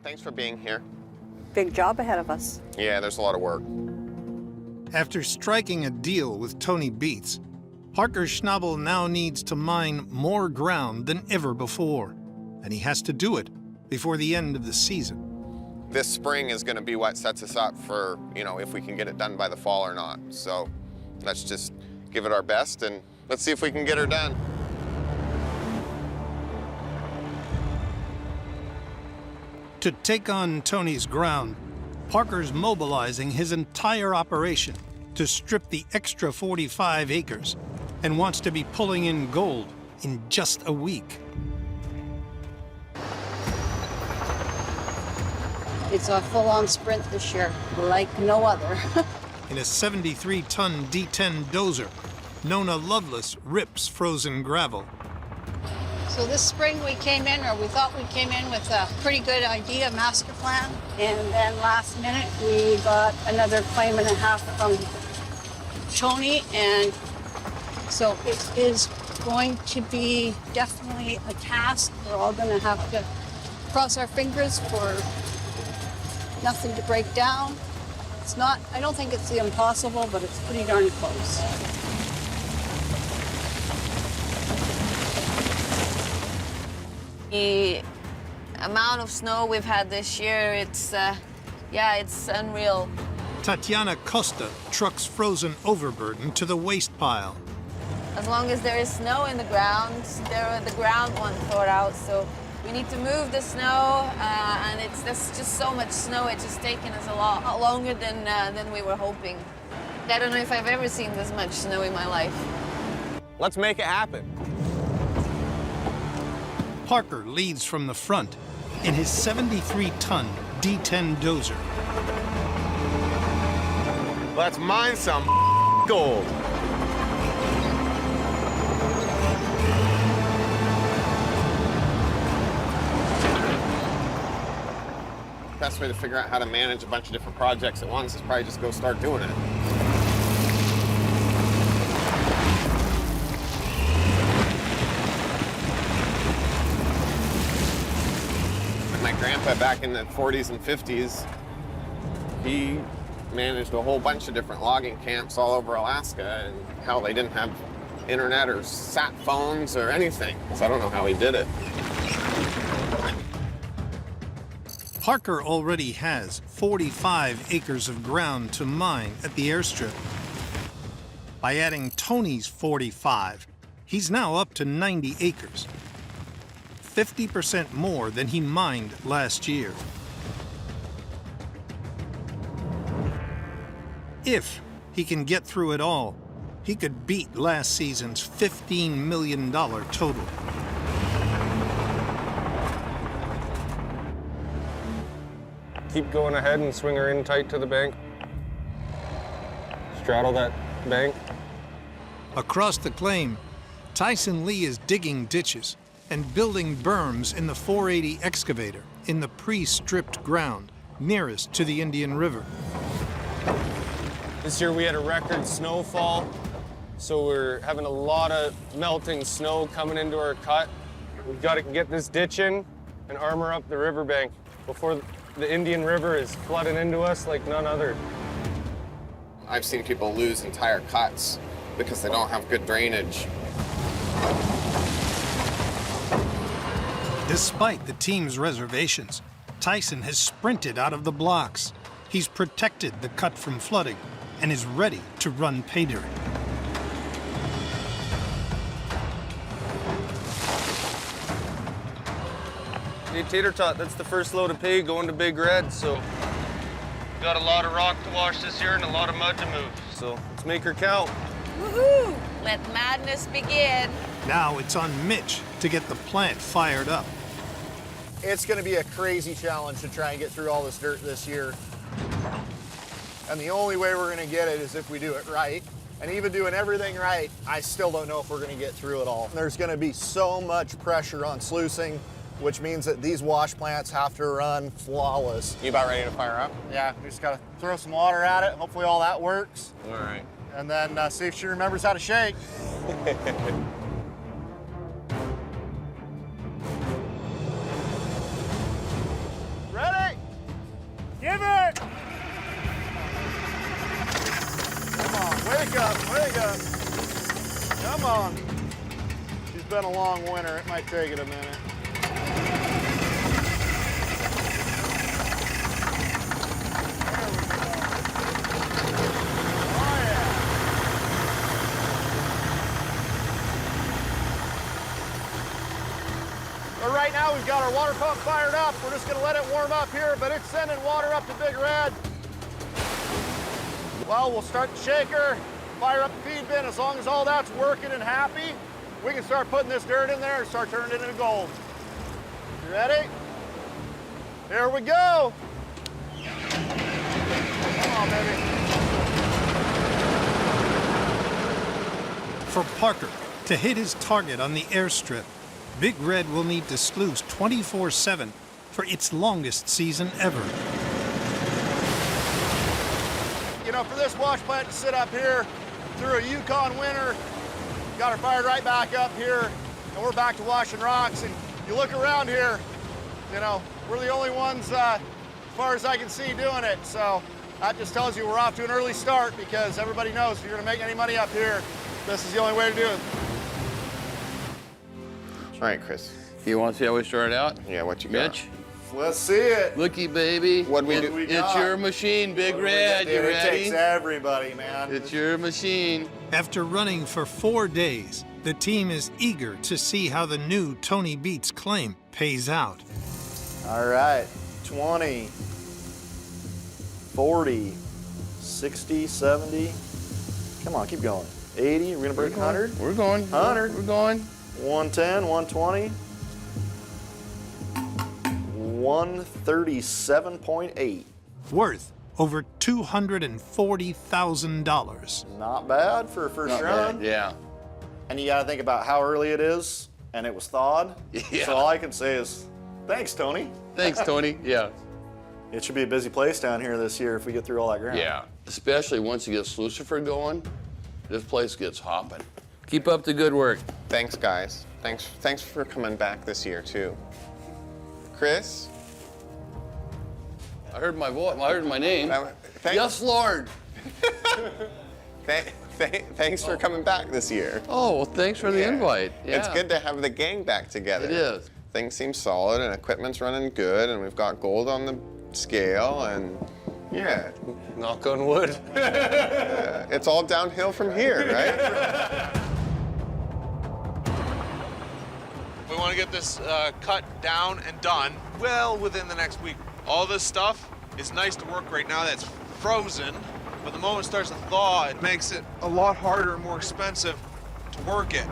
Thanks for being here. Big job ahead of us. Yeah, there's a lot of work. After striking a deal with Tony Beets, Parker Schnabel now needs to mine more ground than ever before, and he has to do it before the end of the season. This spring is going to be what sets us up for, if we can get it done by the fall or not. So let's just give it our best and let's see if we can get her done. To take on Tony's ground, Parker's mobilizing his entire operation to strip the extra 45 acres and wants to be pulling in gold in just a week. It's a full-on sprint this year, like no other. In a 73-ton D10 dozer, Nona Lovelace rips frozen gravel. So this spring we came in, or we thought we came in with a pretty good idea, master plan. And then last minute, we got another claim and a half from Tony. And so it is going to be definitely a task. We're all going to have to cross our fingers for nothing to break down. It's not, I don't think it's the impossible, but it's pretty darn close. The amount of snow we've had this year, it's unreal. Tatiana Costa trucks frozen overburden to the waste pile. As long as there is snow in the ground, the ground won't thaw out, so we need to move the snow, and there's just so much snow, it's just taken us a lot longer than we were hoping. I don't know if I've ever seen this much snow in my life. Let's make it happen. Parker leads from the front in his 73-ton D10 dozer. Let's mine some gold. Best way to figure out how to manage a bunch of different projects at once is probably just go start doing it. My grandpa back in the 40s and 50s, he managed a whole bunch of different logging camps all over Alaska, and hell, they didn't have internet or sat phones or anything, so I don't know how he did it. Parker already has 45 acres of ground to mine at the airstrip. By adding Tony's 45, he's now up to 90 acres. 50% more than he mined last year. If he can get through it all, he could beat last season's $15 million total. Keep going ahead and swing her in tight to the bank. Straddle that bank. Across the claim, Tyson Lee is digging ditches and building berms in the 480 excavator in the pre-stripped ground nearest to the Indian River. This year we had a record snowfall, so we're having a lot of melting snow coming into our cut. We've got to get this ditch in and armor up the riverbank before the Indian River is flooding into us like none other. I've seen people lose entire cuts because they don't have good drainage. Despite the team's reservations, Tyson has sprinted out of the blocks. He's protected the cut from flooding and is ready to run pay dirt. Hey, Tater Tot, that's the first load of pay going to Big Red, so got a lot of rock to wash this year and a lot of mud to move, so let's make her count. Woohoo! Let madness begin. Now it's on Mitch to get the plant fired up. It's going to be a crazy challenge to try and get through all this dirt this year. And the only way we're going to get it is if we do it right. And even doing everything right, I still don't know if we're going to get through it all. There's going to be so much pressure on sluicing, which means that these wash plants have to run flawless. You about ready to fire up? Yeah, we just got to throw some water at it. Hopefully all that works. All right. And then see if she remembers how to shake. Ready? Wake up, wake up. Come on. It's been a long winter. It might take it a minute. But right now we've got our water pump fired up. We're just gonna let it warm up here, but it's sending water up to Big Red. Well, we'll start the shaker, fire up the feed bin. As long as all that's working and happy, we can start putting this dirt in there and start turning it into gold. You ready? Here we go. Come on, baby. For Parker to hit his target on the airstrip, Big Red will need to sluice 24/7 for its longest season ever. You know, for this wash plant to sit up here through a Yukon winter, got her fired right back up here, and we're back to washing rocks. And you look around here, you know, we're the only ones, as far as I can see, doing it. So that just tells you we're off to an early start, because everybody knows if you're gonna make any money up here, this is the only way to do it. All right, Chris. You want to see how we started out? Yeah, what you got? Mitch? Let's see it. Looky, baby. What'd we do? It's your machine, Big Red. You It ready? takes everybody, man. It's your machine. After running for 4 days, the team is eager to see how the new Tony Beats claim pays out. All right, 20, 40, 60, 70. Come on, keep going. 80, we're gonna break 100. We're going. 100. We're going. 110, 120. 137.8. Worth over $240,000. Not bad for a first Not run. bad, yeah. And you gotta think about how early it is, and it was thawed. Yeah. So all I can say is, thanks, Tony. Thanks, Tony. Yeah. It should be a busy place down here this year if we get through all that ground. Yeah. Especially once you get Lucifer going, this place gets hopping. Keep up the good work. Thanks, guys. Thanks for coming back this year, too. Chris? I heard my voice. I heard my name. Yes, Lord. Thanks for coming back this year. Oh, well, thanks for the invite. Yeah. It's good to have the gang back together. It is. Things seem solid and equipment's running good, and we've got gold on the scale, and yeah. Knock on wood. It's all downhill from here, right? We want to get this cut down and done well within the next week. All this stuff is nice to work right now that's frozen, but the moment it starts to thaw, it makes it a lot harder and more expensive to work it.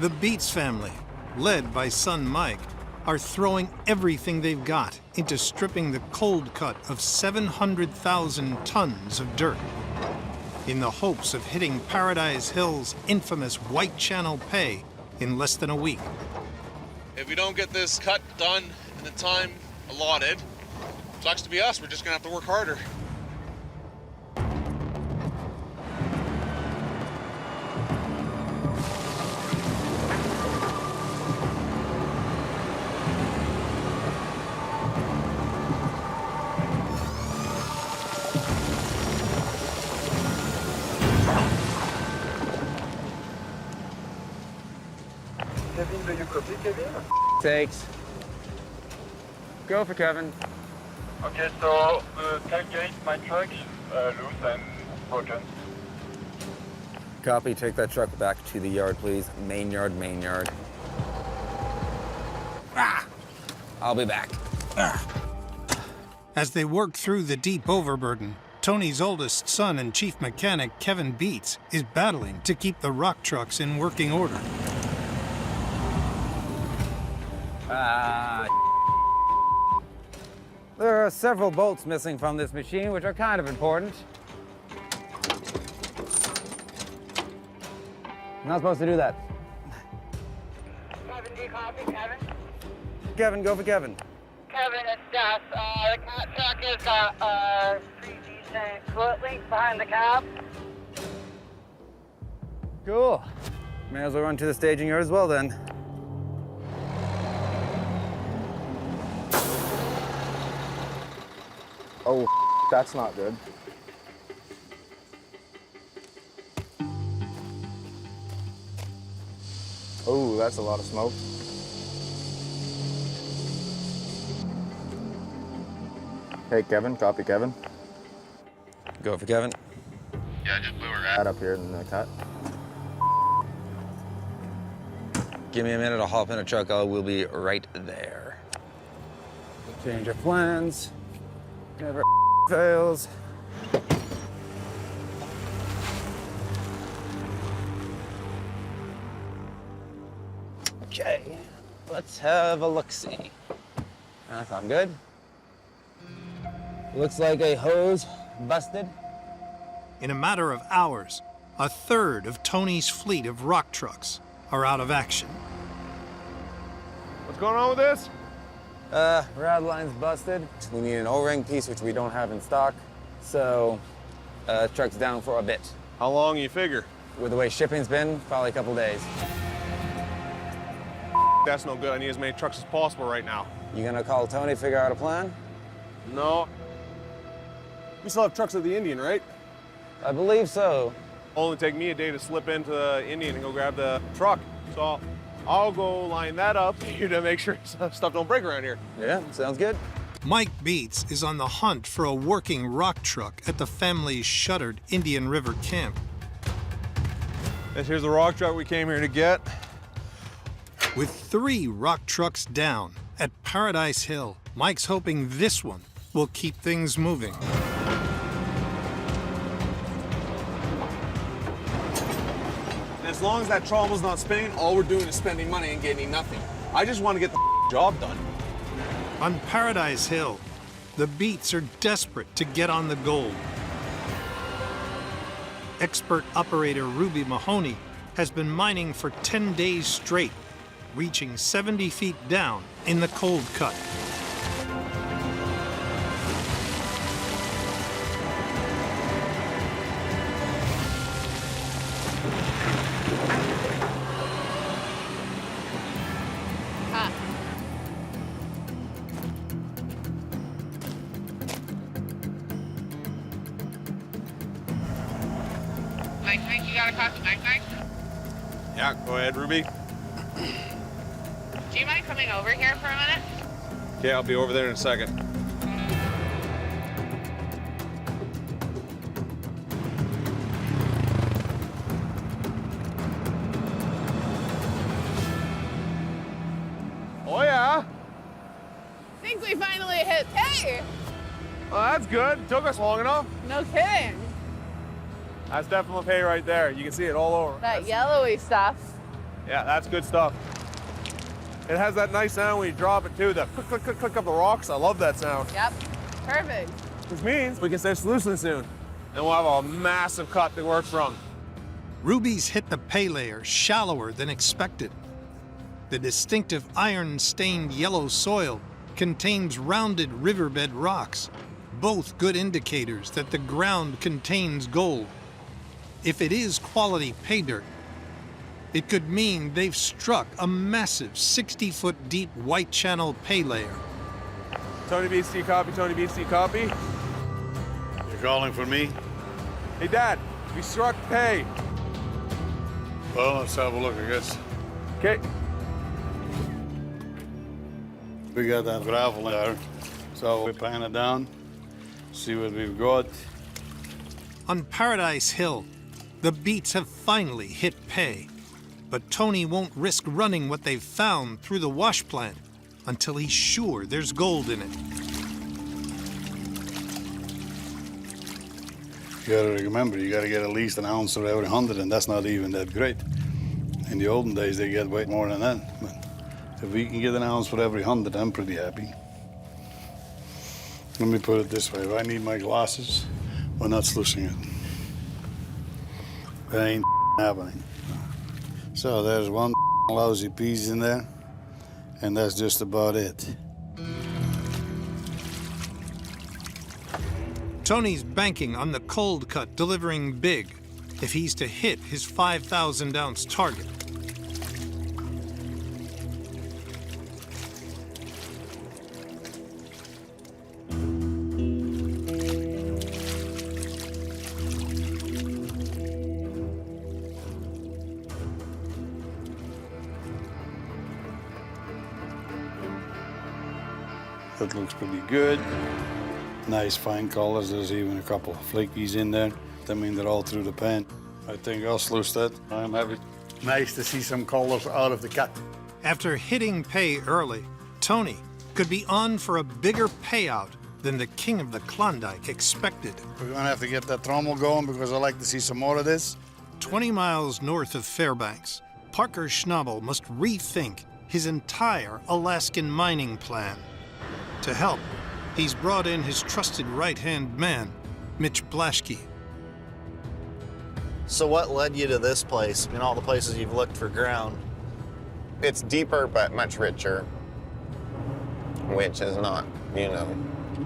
The Beats family, led by son Mike, are throwing everything they've got into stripping the cold cut of 700,000 tons of dirt in the hopes of hitting Paradise Hill's infamous White Channel pay in less than a week. If we don't get this cut done in the time allotted, sucks to be us. We're just gonna have to work harder. Kevin, do you copy, Kevin? Thanks. Go for Kevin. Okay, so the tailgate, my truck, loose and broken. Copy, take that truck back to the yard, please. Main yard, main yard. I'll be back. As they work through the deep overburden, Tony's oldest son and chief mechanic, Kevin Beats, is battling to keep the rock trucks in working order. There are several bolts missing from this machine, which are kind of important. I'm not supposed to do that. Kevin, do you copy, Kevin? Kevin, go for Kevin. Kevin, it's Gus. The cat truck has got pretty decent foot length behind the cab. Cool. May as well run to the staging yard as well then. Oh, that's not good. Oh, that's a lot of smoke. Hey, Kevin, copy Kevin. Go for Kevin. Yeah, just blew her right up here in the cut. Give me a minute, I'll hop in a truck. I will be right there. Change our plans. Never fails. Okay, let's have a look-see. If I'm good. Looks like a hose busted. In a matter of hours, a third of Tony's fleet of rock trucks are out of action. What's going on with this? Rad line's busted. We need an O-ring piece, which we don't have in stock. So, truck's down for a bit. How long you figure? With the way shipping's been, probably a couple days. That's no good. I need as many trucks as possible right now. You gonna call Tony, figure out a plan? No. We still have trucks at the Indian, right? I believe so. Only take me a day to slip into the Indian and go grab the truck. So I'll go line that up here to make sure stuff don't break around here. Yeah, sounds good. Mike Beats is on the hunt for a working rock truck at the family's shuttered Indian River camp. Here's the rock truck we came here to get. With 3 rock trucks down at Paradise Hill, Mike's hoping this one will keep things moving. As long as that trommel's not spinning, all we're doing is spending money and getting nothing. I just want to get the job done. On Paradise Hill, the Beats are desperate to get on the gold. Expert operator Ruby Mahoney has been mining for 10 days straight, reaching 70 feet down in the cold cut. Mike, you got a copy, Mike? Yeah, go ahead, Ruby. Do you mind coming over here for a minute? Okay, I'll be over there in a second. Oh yeah? I think we finally hit pay. Well, that's good. Took us long enough. No kidding. That's definitely pay right there. You can see it all over. That yellowy stuff. Yeah, that's good stuff. It has that nice sound when you drop it too, the click, click, click, click of the rocks. I love that sound. Yep, perfect. Which means we can start sluicing soon. And we'll have a massive cut to work from. Ruby's hit the pay layer shallower than expected. The distinctive iron-stained yellow soil contains rounded riverbed rocks, both good indicators that the ground contains gold. If it is quality pay dirt, it could mean they've struck a massive 60-foot deep white channel pay layer. Tony Beats, do you copy? Tony Beats, do you copy? You're calling for me? Hey, Dad, we struck pay. Well, let's have a look, I guess. Okay. We got that gravel there, so we pan it down, see what we've got. On Paradise Hill, the Beats have finally hit pay. But Tony won't risk running what they've found through the wash plant until he's sure there's gold in it. You gotta remember, you gotta get at least an ounce for every 100, and that's not even that great. In the olden days, they get way more than that. But if we can get an ounce for every 100, I'm pretty happy. Let me put it this way, if I need my glasses, we're not sluicing it. That ain't happening. So there's one lousy piece in there, and that's just about it. Tony's banking on the cold cut delivering big if he's to hit his 5,000-ounce target. That looks pretty good. Nice fine colors. There's even a couple of flakies in there. I mean, they're all through the pan. I think I'll sluice that. I'm happy. Nice to see some colors out of the cut. After hitting pay early, Tony could be on for a bigger payout than the king of the Klondike expected. We're gonna have to get that trommel going because I like to see some more of this. 20 miles north of Fairbanks, Parker Schnabel must rethink his entire Alaskan mining plan. To help, he's brought in his trusted right-hand man, Mitch Blaschke. So what led you to this place? I mean, all the places you've looked for ground. It's deeper but much richer, which is not, you know,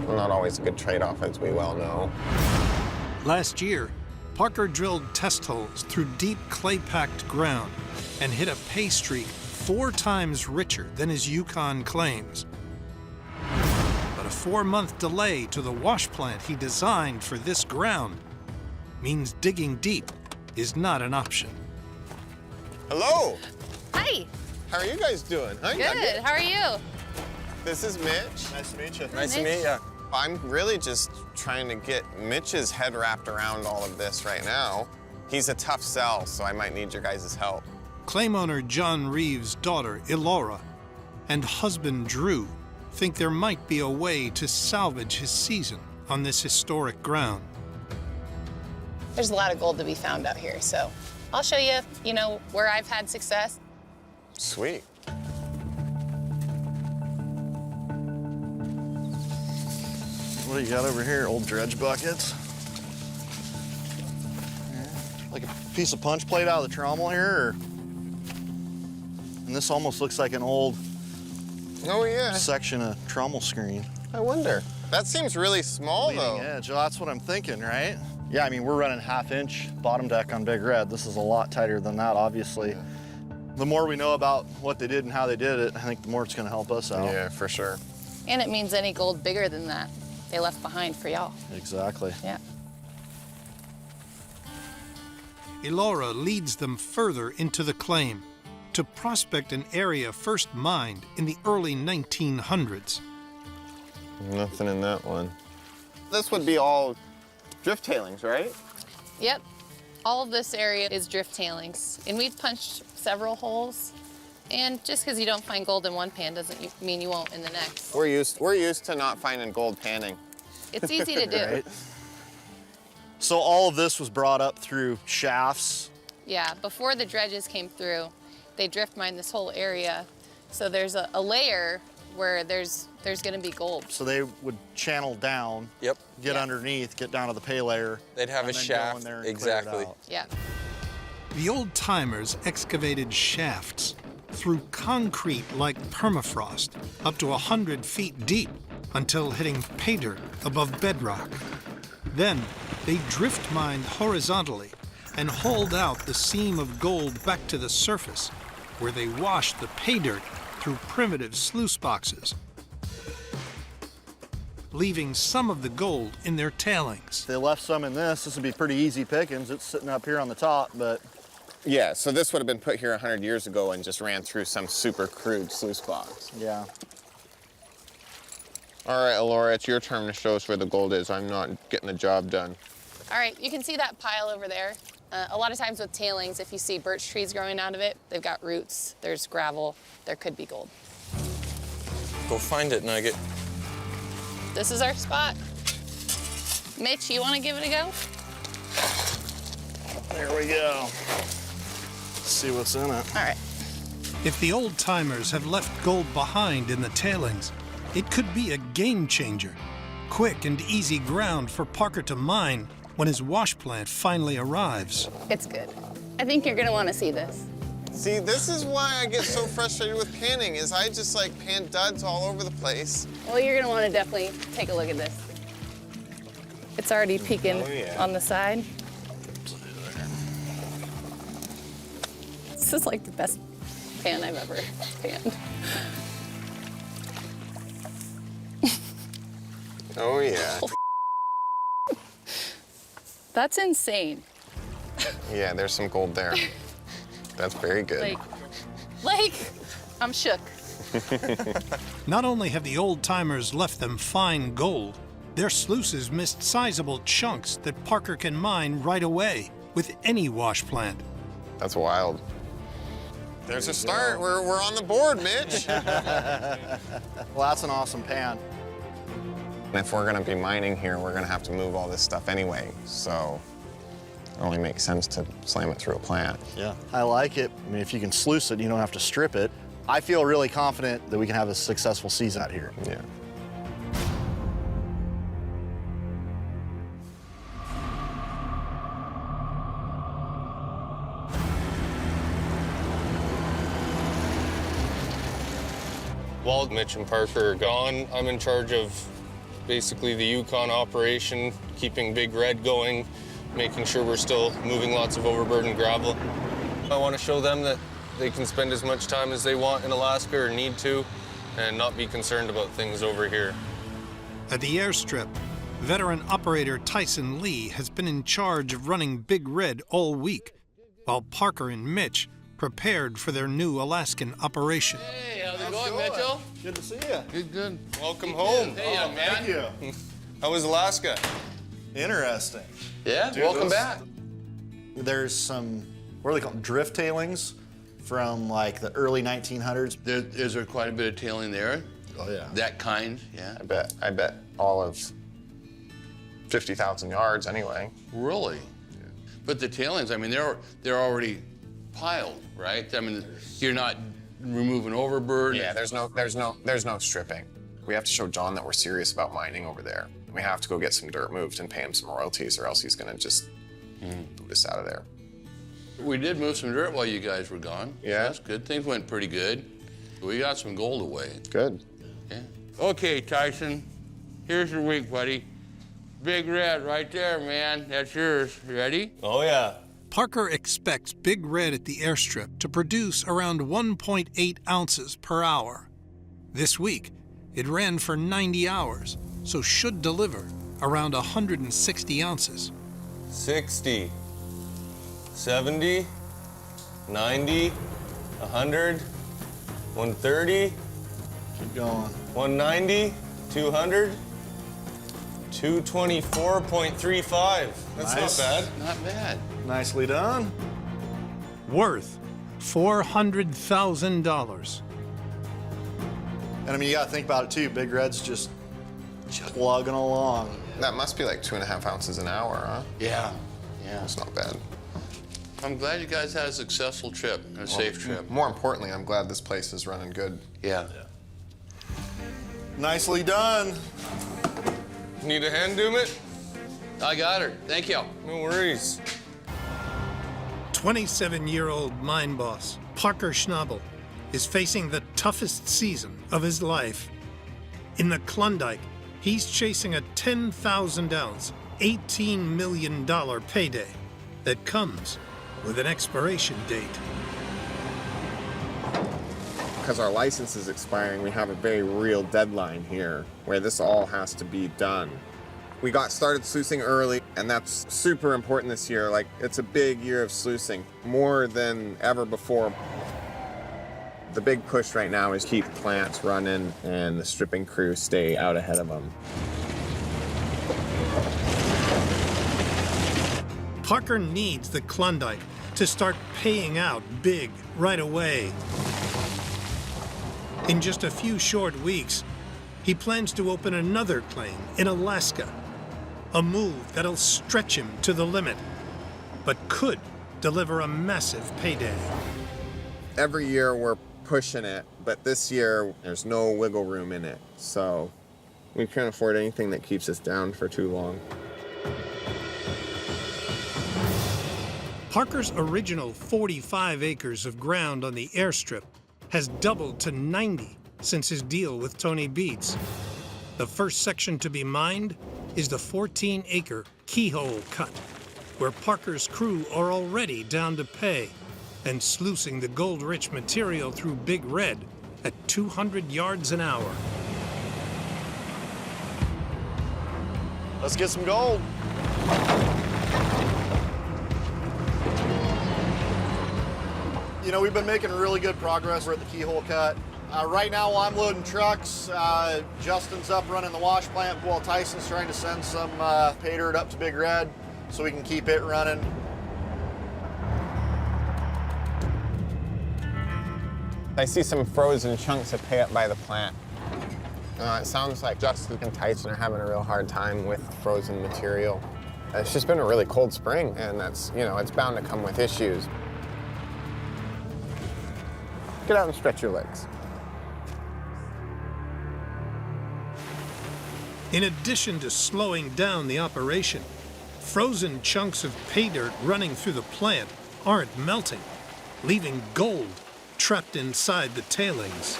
not always a good trade-off, as we well know. Last year, Parker drilled test holes through deep clay-packed ground and hit a pay streak 4 times richer than his Yukon claims. But a 4-month delay to the wash plant he designed for this ground means digging deep is not an option. Hello. Hi. How are you guys doing? Huh? Good. How are you? This is Mitch. Nice to meet you. Nice to meet you. I'm really just trying to get Mitch's head wrapped around all of this right now. He's a tough sell, so I might need your guys' help. Claim owner John Reeves' daughter, Elora, and husband, Drew, think there might be a way to salvage his season on this historic ground. There's a lot of gold to be found out here, so I'll show you, where I've had success. Sweet. What do you got over here? Old dredge buckets? Like a piece of punch plate out of the trommel here? Or... And this almost looks like an old section of trommel screen. I wonder. That seems really small, Leading though. edge. Well, that's what I'm thinking, right? Yeah, I mean, we're running 1/2-inch bottom deck on Big Red. This is a lot tighter than that, obviously. Yeah. The more we know about what they did and how they did it, I think the more it's gonna help us out. Yeah, for sure. And it means any gold bigger than that, they left behind for y'all. Exactly. Yeah. Elora leads them further into the claim to prospect an area first mined in the early 1900s. Nothing in that one. This would be all drift tailings, right? Yep. All of this area is drift tailings, and we've punched several holes. And just because you don't find gold in one pan doesn't mean you won't in the next. We're used to not finding gold panning. It's easy to do. Right? So all of this was brought up through shafts. Yeah, before the dredges came through, they drift mined this whole area. So there's a layer where there's going to be gold. So they would channel down, get underneath, get down to the pay layer. They'd have a shaft, exactly. Yeah. The old timers excavated shafts through concrete like permafrost up to 100 feet deep until hitting pay dirt above bedrock. Then they drift mined horizontally and hauled out the seam of gold back to the surface, where they washed the pay dirt through primitive sluice boxes, leaving some of the gold in their tailings. If they left some in this would be pretty easy pickings. It's sitting up here on the top, but... Yeah, so this would have been put here 100 years ago and just ran through some super crude sluice box. Yeah. All right, Elora, it's your turn to show us where the gold is. I'm not getting the job done. All right, you can see that pile over there. A lot of times with tailings, if you see birch trees growing out of it, they've got roots, there's gravel, there could be gold. Go find it, Nugget. This is our spot. Mitch, you want to give it a go? There we go. Let's see what's in it. All right. If the old timers have left gold behind in the tailings, it could be a game changer. Quick and easy ground for Parker to mine when his wash plant finally arrives. It's good. I think you're gonna want to see this. See, this is why I get so frustrated with panning, is I just like pan duds all over the place. Well, you're gonna want to definitely take a look at this. It's already peeking on the side. This is like the best pan I've ever panned. Oh, yeah. That's insane. Yeah, there's some gold there. That's very good. Like, I'm shook. Not only have the old-timers left them fine gold, their sluices missed sizable chunks that Parker can mine right away with any wash plant. That's wild. There's a start. We're on the board, Mitch. Well, that's an awesome pan. If we're gonna be mining here, we're gonna have to move all this stuff anyway. So it only makes sense to slam it through a plant. Yeah, I like it. I mean, if you can sluice it, you don't have to strip it. I feel really confident that we can have a successful season out here. Yeah. While Mitch and Parker are gone, I'm in charge of basically the Yukon operation, keeping Big Red going, making sure we're still moving lots of overburden gravel. I want to show them that they can spend as much time as they want in Alaska or need to and not be concerned about things over here. At the airstrip, veteran operator Tyson Lee has been in charge of running Big Red all week, while Parker and Mitch prepared for their new Alaskan operation. Hey, how's it going, Mitchell? Good to see you. Good, good. Welcome home. Hey, young man. Thank you. How was Alaska? Interesting. Yeah, Dude, welcome back. There's some, what are they called, drift tailings from like the early 1900s. Is there quite a bit of tailing there? Oh, yeah. That kind, yeah. I bet all of 50,000 yards anyway. Really? Yeah. But the tailings, I mean, they're already piled, right? I mean, you're not removing overburden. Yeah, there's no stripping. We have to show John that we're serious about mining over there. We have to go get some dirt moved and pay him some royalties, or else he's gonna just boot us out of there. We did move some dirt while you guys were gone. Yeah. That's good. Things went pretty good. We got some gold away. Good. Yeah. Okay, Tyson, here's your week, buddy. Big Red right there, man. That's yours. Ready? Oh, yeah. Parker expects Big Red at the airstrip to produce around 1.8 ounces per hour. This week, it ran for 90 hours, so should deliver around 160 ounces. 60, 70, 90, 100, 130, Keep going. 190, 200, 224.35. That's Nice. not bad. Not bad. Nicely done. Worth $400,000. And I mean, you gotta think about it too. Big Red's just plugging along. That must be like 2.5 ounces an hour, huh? Yeah. Yeah. That's not bad. I'm glad you guys had a successful trip, a safe trip. More importantly, I'm glad this place is running good. Yeah. Nicely done. Need a hand, Doomit? I got her. Thank you. No worries. 27-year-old mine boss Parker Schnabel is facing the toughest season of his life. In the Klondike, he's chasing a 10,000-ounce, $18 million payday that comes with an expiration date. Because our license is expiring, we have a very real deadline here where this all has to be done. We got started sluicing early, and that's super important this year. Like, it's a big year of sluicing, more than ever before. The big push right now is keep plants running and the stripping crew stay out ahead of them. Parker needs the Klondike to start paying out big right away. In just a few short weeks, he plans to open another claim in Alaska, a move that'll stretch him to the limit, but could deliver a massive payday. Every year we're pushing it, but this year there's no wiggle room in it. So we can't afford anything that keeps us down for too long. Parker's original 45 acres of ground on the airstrip has doubled to 90 since his deal with Tony Beats. The first section to be mined is the 14-acre Keyhole Cut, where Parker's crew are already down to pay and sluicing the gold-rich material through Big Red at 200 yards an hour. Let's get some gold. You know, we've been making really good progress. We're at the Keyhole Cut. Right now, while I'm loading trucks, Justin's up running the wash plant while Tyson's trying to send some pay dirt up to Big Red so we can keep it running. I see some frozen chunks of pay up by the plant. It sounds like Justin and Tyson are having a real hard time with frozen material. It's just been a really cold spring, and that's, you know, it's bound to come with issues. Get out and stretch your legs. In addition to slowing down the operation, frozen chunks of pay dirt running through the plant aren't melting, leaving gold trapped inside the tailings.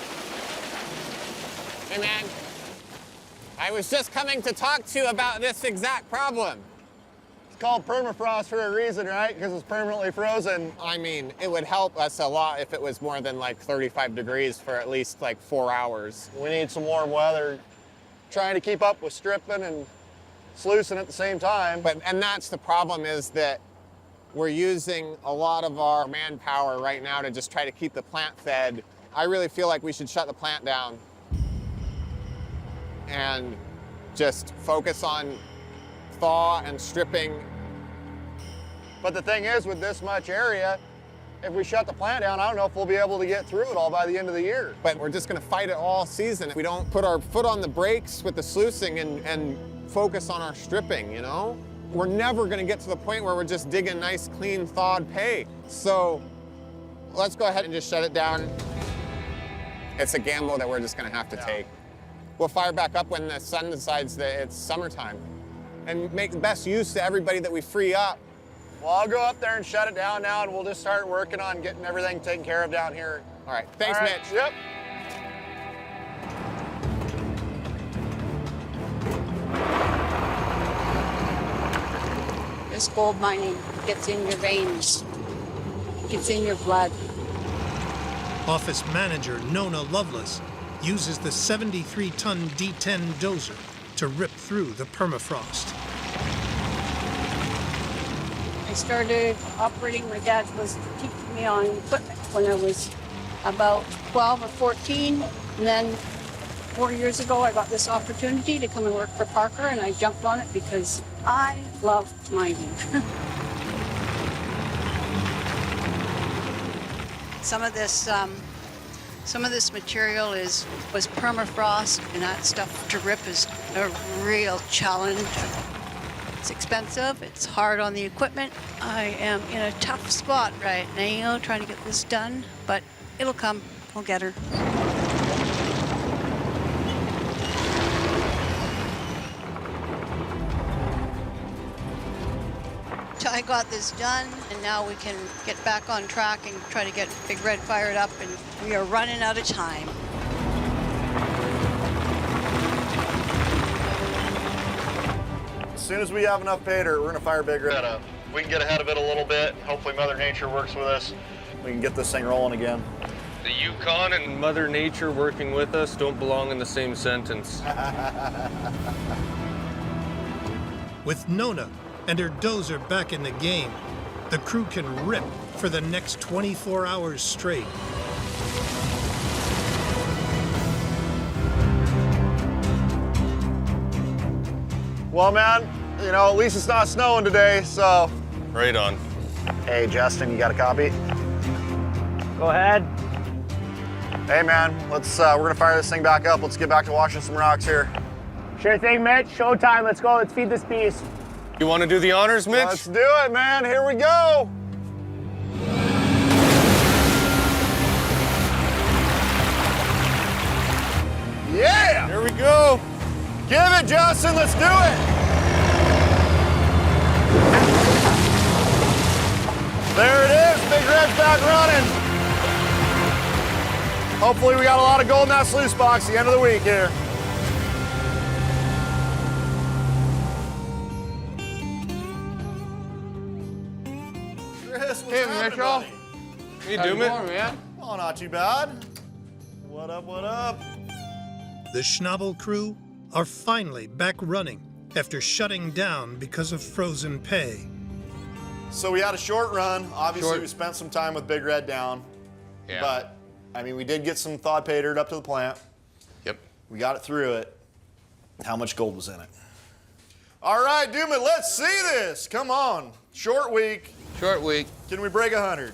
Hey man, I was just coming to talk to you about this exact problem. It's called permafrost for a reason, right? Because it's permanently frozen. I mean, it would help us a lot if it was more than like 35 degrees for at least like 4 hours. We need some warm weather. Trying to keep up with stripping and sluicing at the same time. And that's the problem, is that we're using a lot of our manpower right now to just try to keep the plant fed. I really feel like we should shut the plant down and just focus on thaw and stripping. But the thing is, with this much area, if we shut the plant down, I don't know if we'll be able to get through it all by the end of the year. But we're just gonna fight it all season if we don't put our foot on the brakes with the sluicing and focus on our stripping, you know? We're never gonna get to the point where we're just digging nice, clean, thawed pay. So let's go ahead and just shut it down. It's a gamble that we're just gonna have to take. We'll fire back up when the sun decides that it's summertime and make the best use of everybody that we free up. Well, I'll go up there and shut it down now, and we'll just start working on getting everything taken care of down here. All right, thanks, All right. Mitch. Yep. This gold mining gets in your veins, gets in your blood. Office manager Nona Lovelace uses the 73-ton D10 dozer to rip through the permafrost. I started operating, my dad was teaching me on equipment when I was about 12 or 14. And then 4 years ago, I got this opportunity to come and work for Parker, and I jumped on it because I love mining. Some of this material was permafrost, and that stuff to rip is a real challenge. It's expensive, it's hard on the equipment. I am in a tough spot right now trying to get this done, but it'll come. We'll get her. So I got this done, and now we can get back on track and try to get Big Red fired up, and we are running out of time. As soon as we have enough pay dirt, we're gonna fire Big Red up. We can get ahead of it a little bit. Hopefully Mother Nature works with us. We can get this thing rolling again. The Yukon and Mother Nature working with us don't belong in the same sentence. With Nona and her dozer back in the game, the crew can rip for the next 24 hours straight. Well, man, you know, at least it's not snowing today, so. Right on. Hey, Justin, you got a copy? Go ahead. Hey, man, we're gonna fire this thing back up. Let's get back to washing some rocks here. Sure thing, Mitch. Showtime. Let's go. Let's feed this beast. You want to do the honors, Mitch? Let's do it, man. Here we go. Yeah! Here we go. Give it, Justin. Let's do it. There it is. Big Red's back running. Hopefully we got a lot of gold in that sluice box at the end of the week here. Chris, what's happening, Mitchell. buddy? How you doing, man? Oh, not too bad. What up, what up? The Schnabel crew are finally back running after shutting down because of frozen pay. So we had a short run. Obviously, we spent some time with Big Red down. Yeah. But I mean, we did get some thaw pay dirt up to the plant. Yep. We got it through it. How much gold was in it? All right, Doomit, let's see this. Come on. Short week. Short week. Can we break 100?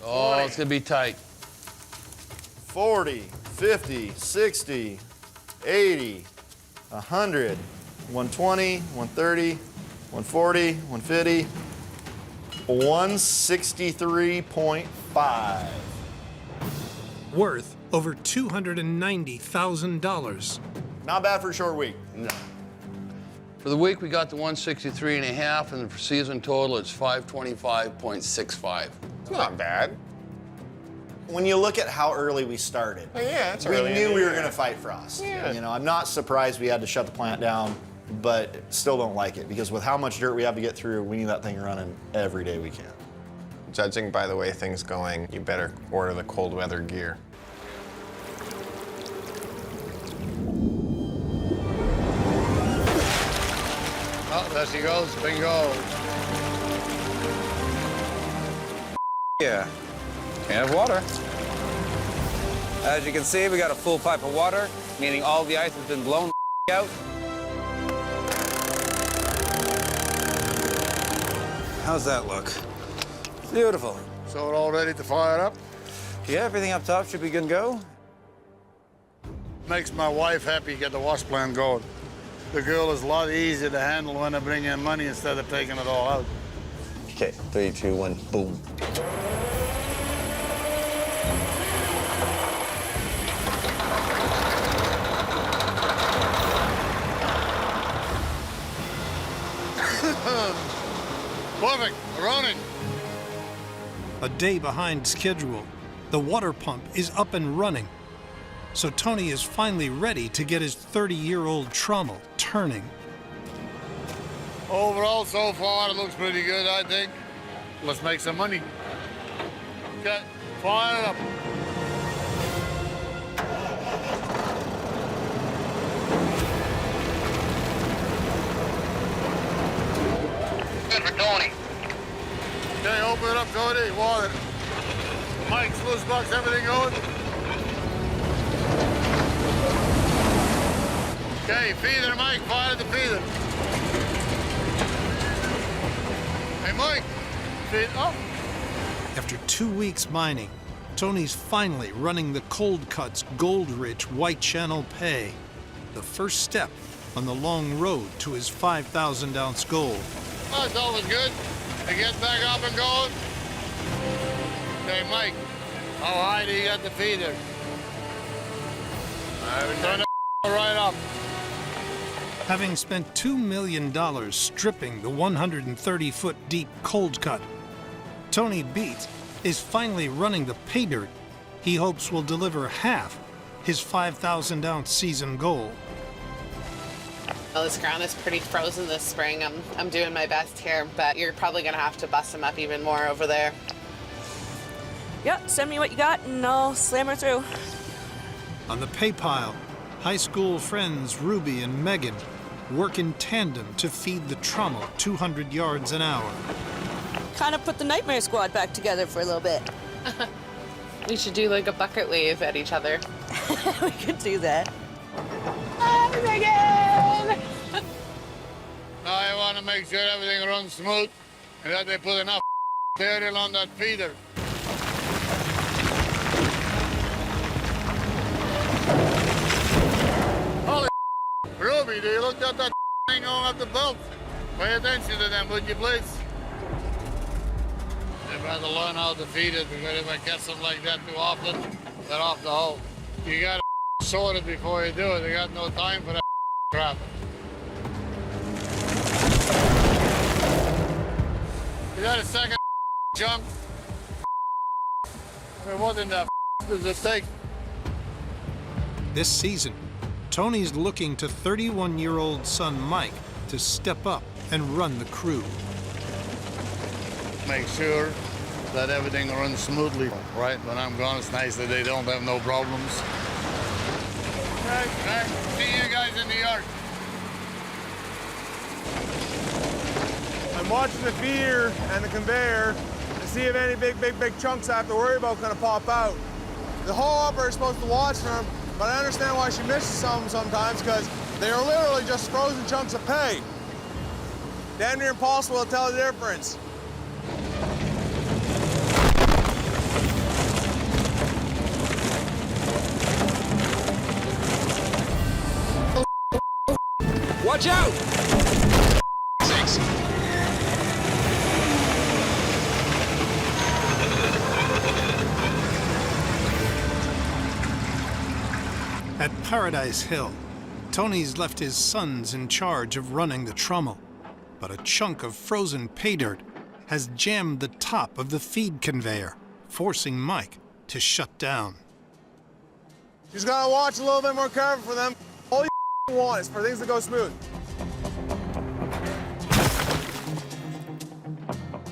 Oh, 40. It's gonna be tight. 40, 50, 60, 80, 100, 120, 130, 140, 150, 163.5. Worth over $290,000. Not bad for a short week. No. For the week, we got the 163.5, and for season total, it's 525.65. It's not bad. When you look at how early we started, Yeah, it's we early in knew the we were year. going to fight frost. Yeah. You know, I'm not surprised we had to shut the plant down, but still don't like it because with how much dirt we have to get through, we need that thing running every day we can. Judging by the way things going, you better order the cold weather gear. Oh, there she goes, bingo. Yeah, can of water. As you can see, we got a full pipe of water, meaning all the ice has been blown out. How's that look? Beautiful. So we're all ready to fire up? Yeah, everything up top should be good to go. Makes my wife happy to get the wash plant going. The girl is a lot easier to handle when I bring in money instead of taking it all out. Okay, 3, 2, 1, boom. Perfect, we're running. A day behind schedule, the water pump is up and running. So Tony is finally ready to get his 30-year-old trommel turning. Overall, so far, it looks pretty good, I think. Let's make some money. Okay, fire it up. Good for Tony. Okay, open it up, Cody. Water. Mike, sluice box, everything going? Okay, feeder, Mike, fire the feeder. Hey, Mike, feed up. After 2 weeks mining, Tony's finally running the Cold Cuts gold-rich White Channel pay, the first step on the long road to his 5,000-ounce gold. Oh, it's always good to get back up and going. Hey, Mike, how high do you got the feeder? Turn it right up. Having spent $2 million stripping the 130-foot deep Cold Cut, Tony Beat is finally running the pay dirt he hopes will deliver half his 5,000-ounce season goal. Well, this ground is pretty frozen this spring. I'm doing my best here, but you're probably gonna have to bust them up even more over there. Yep, send me what you got and I'll slam her through. On the pay pile, high school friends Ruby and Megan work in tandem to feed the trommel 200 yards an hour. Kind of put the Nightmare Squad back together for a little bit. We should do like a bucket wave at each other. We could do that. Hi, Megan! Now I want to make sure everything runs smooth and that they put enough material on that feeder. Holy Ruby, do you look at that thing going up the belt? Pay attention to them, would you please? They better learn how to feed it because if I catch them like that too often, they're off the hole. You gotta sort it before you do it. They got no time for that crap. You got a second jump? I mean, what in the does it take? This season, Tony's looking to 31-year-old son Mike to step up and run the crew. Make sure that everything runs smoothly, right? When I'm gone, it's nice that they don't have no problems. Okay, see you guys in the yard. I'm watching the feeder and the conveyor to see if any big chunks I have to worry about gonna pop out. The whole upper is supposed to watch them, but I understand why she misses some sometimes, because they are literally just frozen chunks of pay. Damn near impossible to tell the difference. Watch out! Thanks. At Paradise Hill, Tony's left his sons in charge of running the trommel, but a chunk of frozen pay dirt has jammed the top of the feed conveyor, forcing Mike to shut down. Just gotta watch a little bit more careful for them. All you want is for things to go smooth.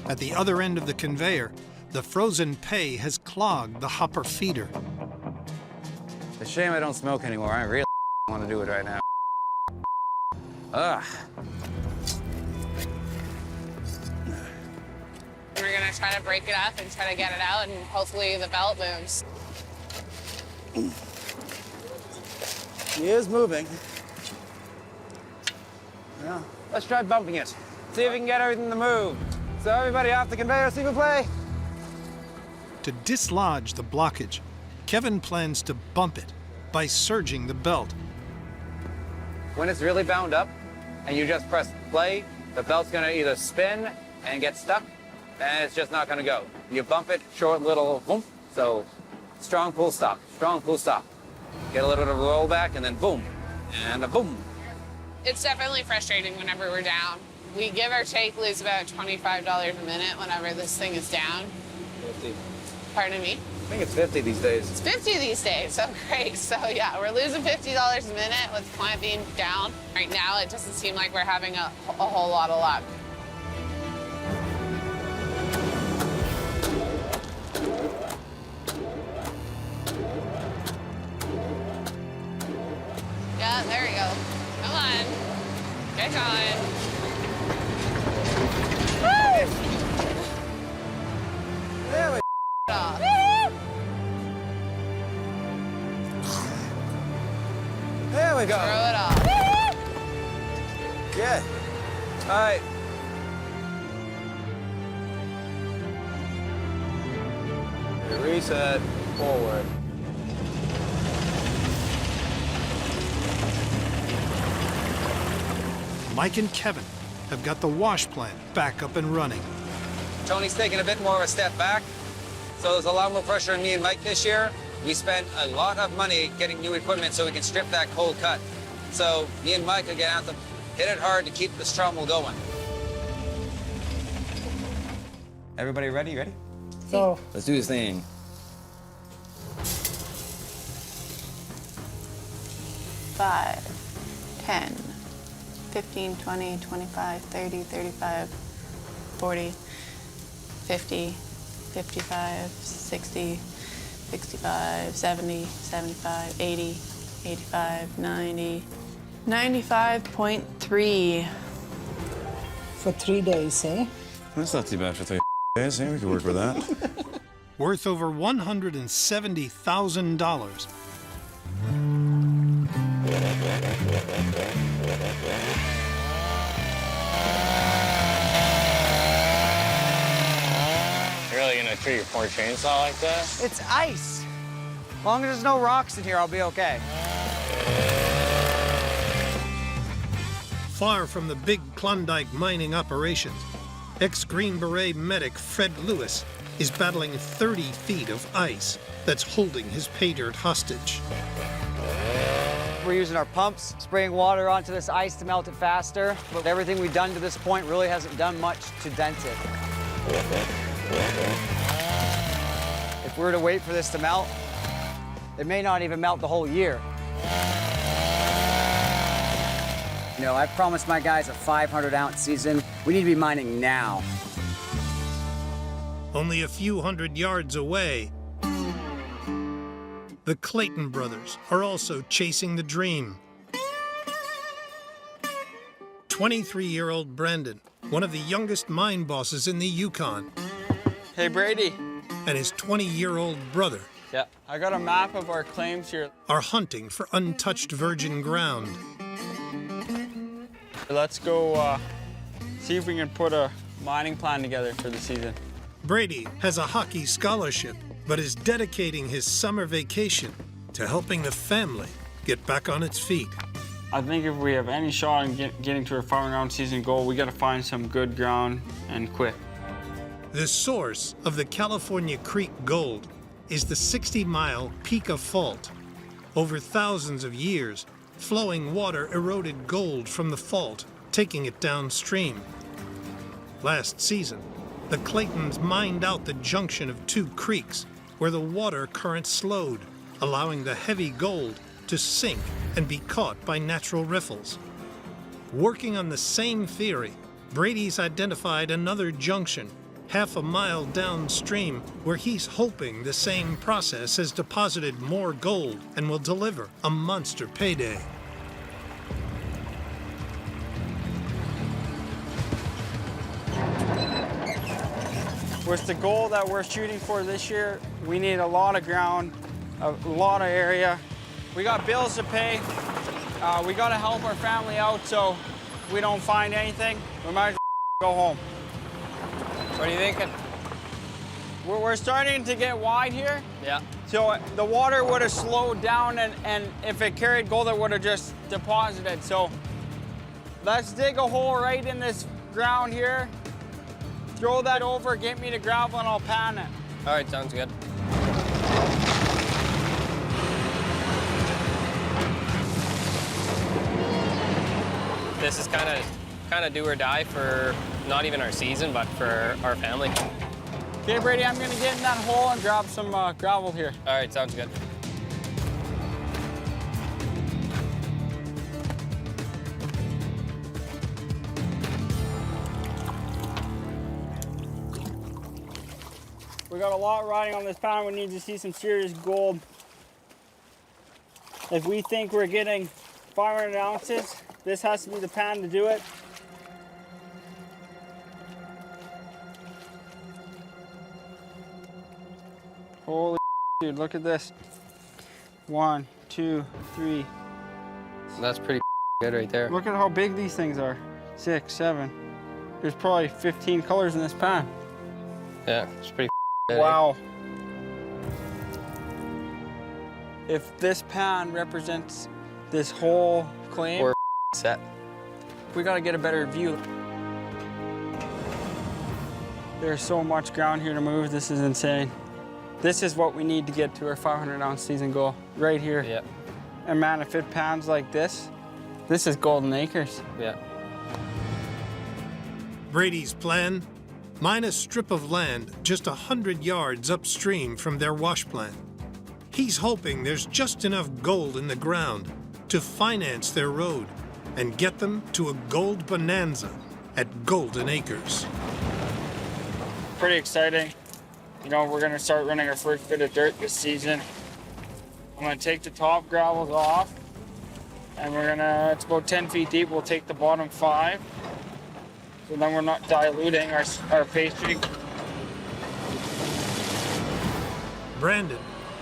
At the other end of the conveyor, the frozen pay has clogged the hopper feeder. It's a shame I don't smoke anymore. I really want to do it right now. Ugh. We're gonna try to break it up and try to get it out, and hopefully the belt moves. He is moving. Yeah. Let's try bumping it. See if we can get everything to move. So everybody off the conveyor, see if we play. To dislodge the blockage, Kevin plans to bump it by surging the belt. When it's really bound up and you just press play, the belt's gonna either spin and get stuck, and it's just not gonna go. You bump it, short little boom. So strong pull stop, strong pull stop. Get a little bit of a roll back and then boom, and a boom. It's definitely frustrating whenever we're down. We give or take lose about $25 a minute whenever this thing is down. 50. Pardon me? I think it's 50 these days. It's 50 these days, so great. So yeah, we're losing $50 a minute with the plant being down. Right now, it doesn't seem like we're having a whole lot of luck. Yeah, there we go. Come on. Get going. Woo! There we Off. There we go. Throw it off. Good. All right. Reset forward. Mike and Kevin have got the wash plant back up and running. Tony's taking a bit more of a step back, so there's a lot more pressure on me and Mike this year. We spent a lot of money getting new equipment so we can strip that cold cut. So me and Mike are gonna have to hit it hard to keep this trommel going. Everybody ready? Ready? So let's do this thing. Five, 10, 15, 20, 25, 30, 35, 40, 50, 55, 60, 65, 70, 75, 80, 85, 90, 95.3. for 3 days, eh? That's not too bad for 3 days. Yeah, we could work with that. Worth over $170,000. You're really gonna treat your poor chainsaw like that? It's ice. As long as there's no rocks in here, I'll be okay. Far from the big Klondike mining operations, ex-Green Beret medic Fred Lewis is battling 30 feet of ice that's holding his pay dirt hostage. We're using our pumps, spraying water onto this ice to melt it faster, but everything we've done to this point really hasn't done much to dent it. If we were to wait for this to melt, it may not even melt the whole year. You know, I promised my guys a 500-ounce season. We need to be mining now. Only a few hundred yards away, the Clayton brothers are also chasing the dream. 23-year-old Brandon, one of the youngest mine bosses in the Yukon. Hey, Brady. And his 20-year-old brother, Yeah. I got a map of our claims here. Are hunting for untouched virgin ground. Let's go see if we can put a mining plan together for the season. Brady has a hockey scholarship, but is dedicating his summer vacation to helping the family get back on its feet. I think if we have any shot in getting to our 500-ounce season goal, we got to find some good ground and quick. The source of the California Creek gold is the 60-mile Pica Fault. Over thousands of years, flowing water eroded gold from the fault, taking it downstream. Last season, the Claytons mined out the junction of two creeks where the water current slowed, allowing the heavy gold to sink and be caught by natural riffles. Working on the same theory, Brady's identified another junction half a mile downstream where he's hoping the same process has deposited more gold and will deliver a monster payday. With the goal that we're shooting for this year, we need a lot of ground, a lot of area. We got bills to pay. We got to help our family out so we don't find anything. We might as well go home. What are you thinking? We're starting to get wide here. Yeah. So the water would have slowed down, and if it carried gold, it would have just deposited. So let's dig a hole right in this ground here. Throw that over, get me to gravel, and I'll pan it. All right, sounds good. This is kind of do or die for not even our season, but for our family. Okay, Brady, I'm gonna get in that hole and grab some gravel here. All right, sounds good. We got a lot riding on this pan. We need to see some serious gold. If we think we're getting 500 ounces, this has to be the pan to do it. Holy dude, look at this. 1, 2, 3. That's pretty good right there. Look at how big these things are. 6, 7. There's probably 15 colors in this pan. Yeah, it's pretty good. Wow. If this pan represents this whole claim, we're set. We gotta get a better view. There's so much ground here to move. This is insane. This is what we need to get to our 500-ounce season goal, right here. Yeah. And man, if it pans like this is golden acres. Yeah. Brady's plan? Mine a strip of land just 100 yards upstream from their wash plant. He's hoping there's just enough gold in the ground to finance their road and get them to a gold bonanza at Golden Acres. Pretty exciting. You know, we're gonna start running our first bit of dirt this season. I'm gonna take the top gravels off, and it's about 10 feet deep. We'll take the bottom 5. So then we're not diluting our pastry. Brandon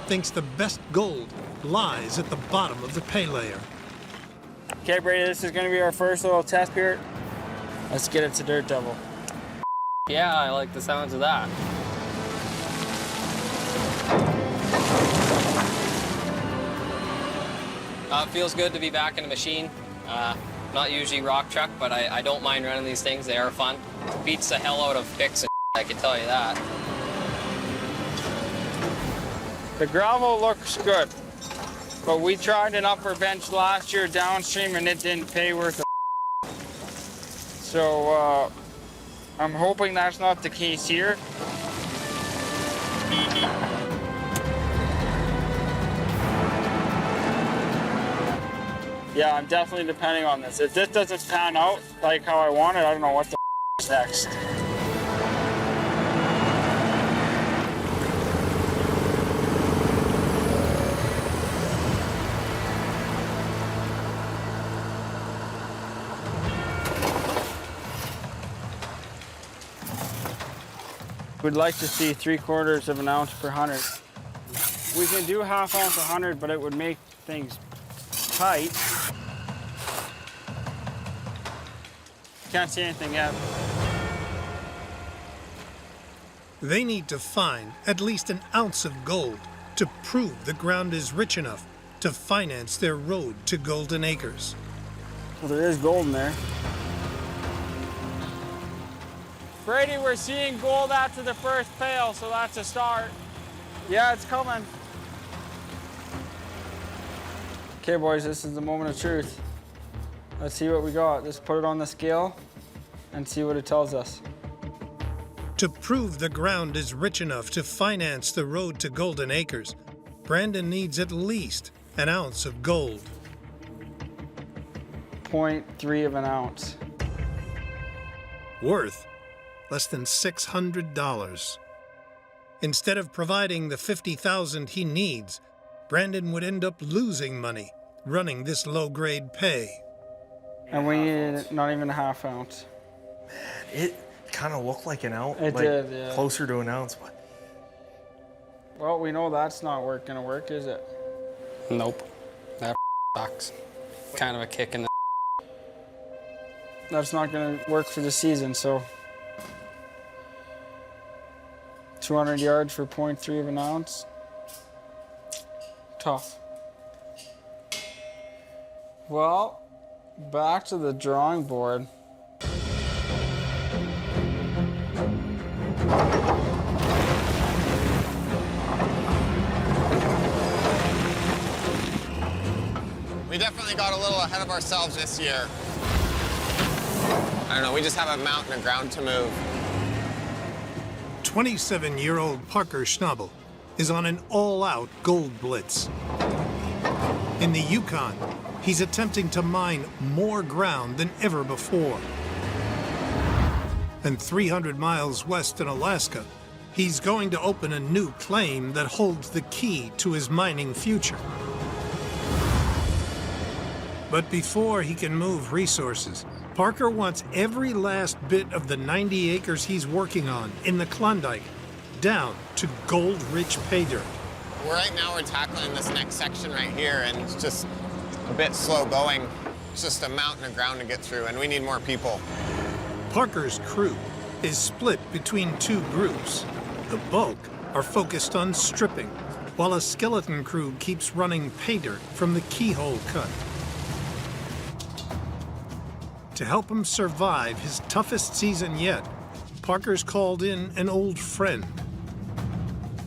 thinks the best gold lies at the bottom of the pay layer. Okay, Brady, this is gonna be our first little test here. Let's get it to Dirt Devil. Yeah, I like the sounds of that. It feels good to be back in the machine. Not usually rock truck, but I don't mind running these things. They are fun. Beats the hell out of picks and I can tell you that. The gravel looks good, but we tried an upper bench last year downstream and it didn't pay worth a. So I'm hoping that's not the case here. Yeah, I'm definitely depending on this. If this doesn't pan out like how I want it, I don't know what the is next. We'd like to see 3/4 of an ounce per 100. We can do half ounce 100, but it would make things tight. Can't see anything yet. They need to find at least an ounce of gold to prove the ground is rich enough to finance their road to Golden Acres. Well, there is gold in there. Brady, we're seeing gold after the first fail, so that's a start. Yeah, it's coming. Okay, boys, this is the moment of truth. Let's see what we got. Let's put it on the scale and see what it tells us. To prove the ground is rich enough to finance the road to Golden Acres, Brandon needs at least an ounce of gold. 0.3 of an ounce. Worth less than $600. Instead of providing the $50,000 he needs, Brandon would end up losing money running this low-grade pay. And we need not even a half ounce. It kind of looked like an ounce. It did, yeah. Closer to an ounce, but. Well, we know that's not gonna work, is it? Nope. That sucks. Kind of a kick in the. That's not gonna work for the season, so. 200 yards for 0.3 of an ounce. Tough. Well, back to the drawing board. We definitely got a little ahead of ourselves this year. I don't know, we just have a mountain of ground to move. 27-year-old Parker Schnabel is on an all-out gold blitz. In the Yukon, he's attempting to mine more ground than ever before. And 300 miles west in Alaska, he's going to open a new claim that holds the key to his mining future. But before he can move resources, Parker wants every last bit of the 90 acres he's working on in the Klondike down to gold-rich pay dirt. Right now we're tackling this next section right here, and it's just a bit slow going. It's just a mountain of ground to get through, and we need more people. Parker's crew is split between two groups. The bulk are focused on stripping, while a skeleton crew keeps running pay dirt from the keyhole cut. To help him survive his toughest season yet, Parker's called in an old friend.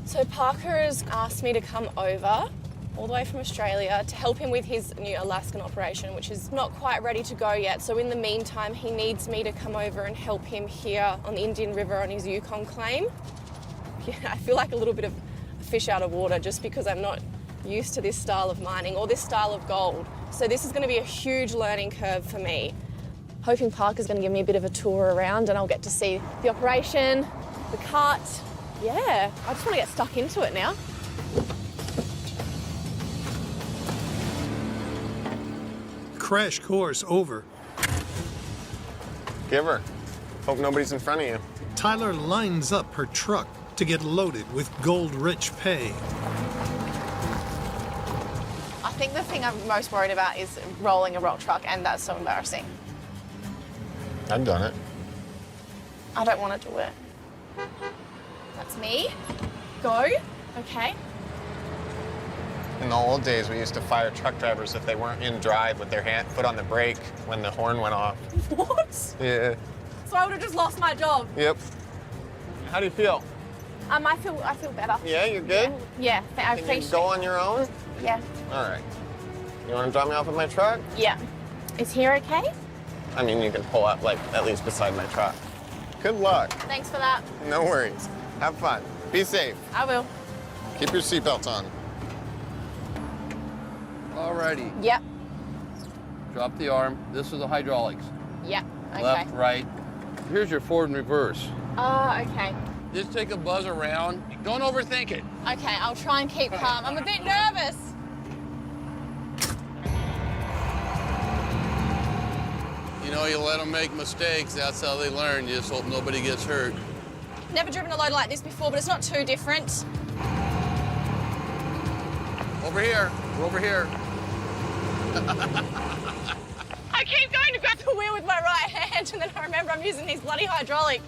So Parker's asked me to come over all the way from Australia to help him with his new Alaskan operation, which is not quite ready to go yet. So in the meantime, he needs me to come over and help him here on the Indian River on his Yukon claim. Yeah, I feel like a little bit of a fish out of water just because I'm not used to this style of mining or this style of gold. So this is going to be a huge learning curve for me. Hoping Parker's going to give me a bit of a tour around and I'll get to see the operation, the cut. Yeah, I just want to get stuck into it now. Crash course over. Give her. Hope nobody's in front of you. Tyler lines up her truck to get loaded with gold-rich pay. I think the thing I'm most worried about is rolling a rock truck, and that's so embarrassing. I've done it. I don't want to do it. That's me. Go. Okay. In the old days, we used to fire truck drivers if they weren't in drive with their foot on the brake when the horn went off. What? Yeah. So I would have just lost my job. Yep. How do you feel? I feel better. Yeah, you're good? Yeah, I Can appreciate you go on your own? Yeah. All right. You want to drop me off at my truck? Yeah. Is here okay? I mean, you can pull up, like, at least beside my truck. Good luck. Thanks for that. No worries. Have fun. Be safe. I will. Keep your seatbelt on. Alrighty. Yep. Drop the arm. This is the hydraulics. Yep. Okay. Left, right. Here's your forward and reverse. Oh, okay. Just take a buzz around. Don't overthink it. Okay, I'll try and keep calm. I'm a bit nervous. You know, you let them make mistakes. That's how they learn. You just hope nobody gets hurt. Never driven a load like this before, but it's not too different. Over here. We're over here. I keep going to grab the wheel with my right hand, and then I remember I'm using these bloody hydraulics.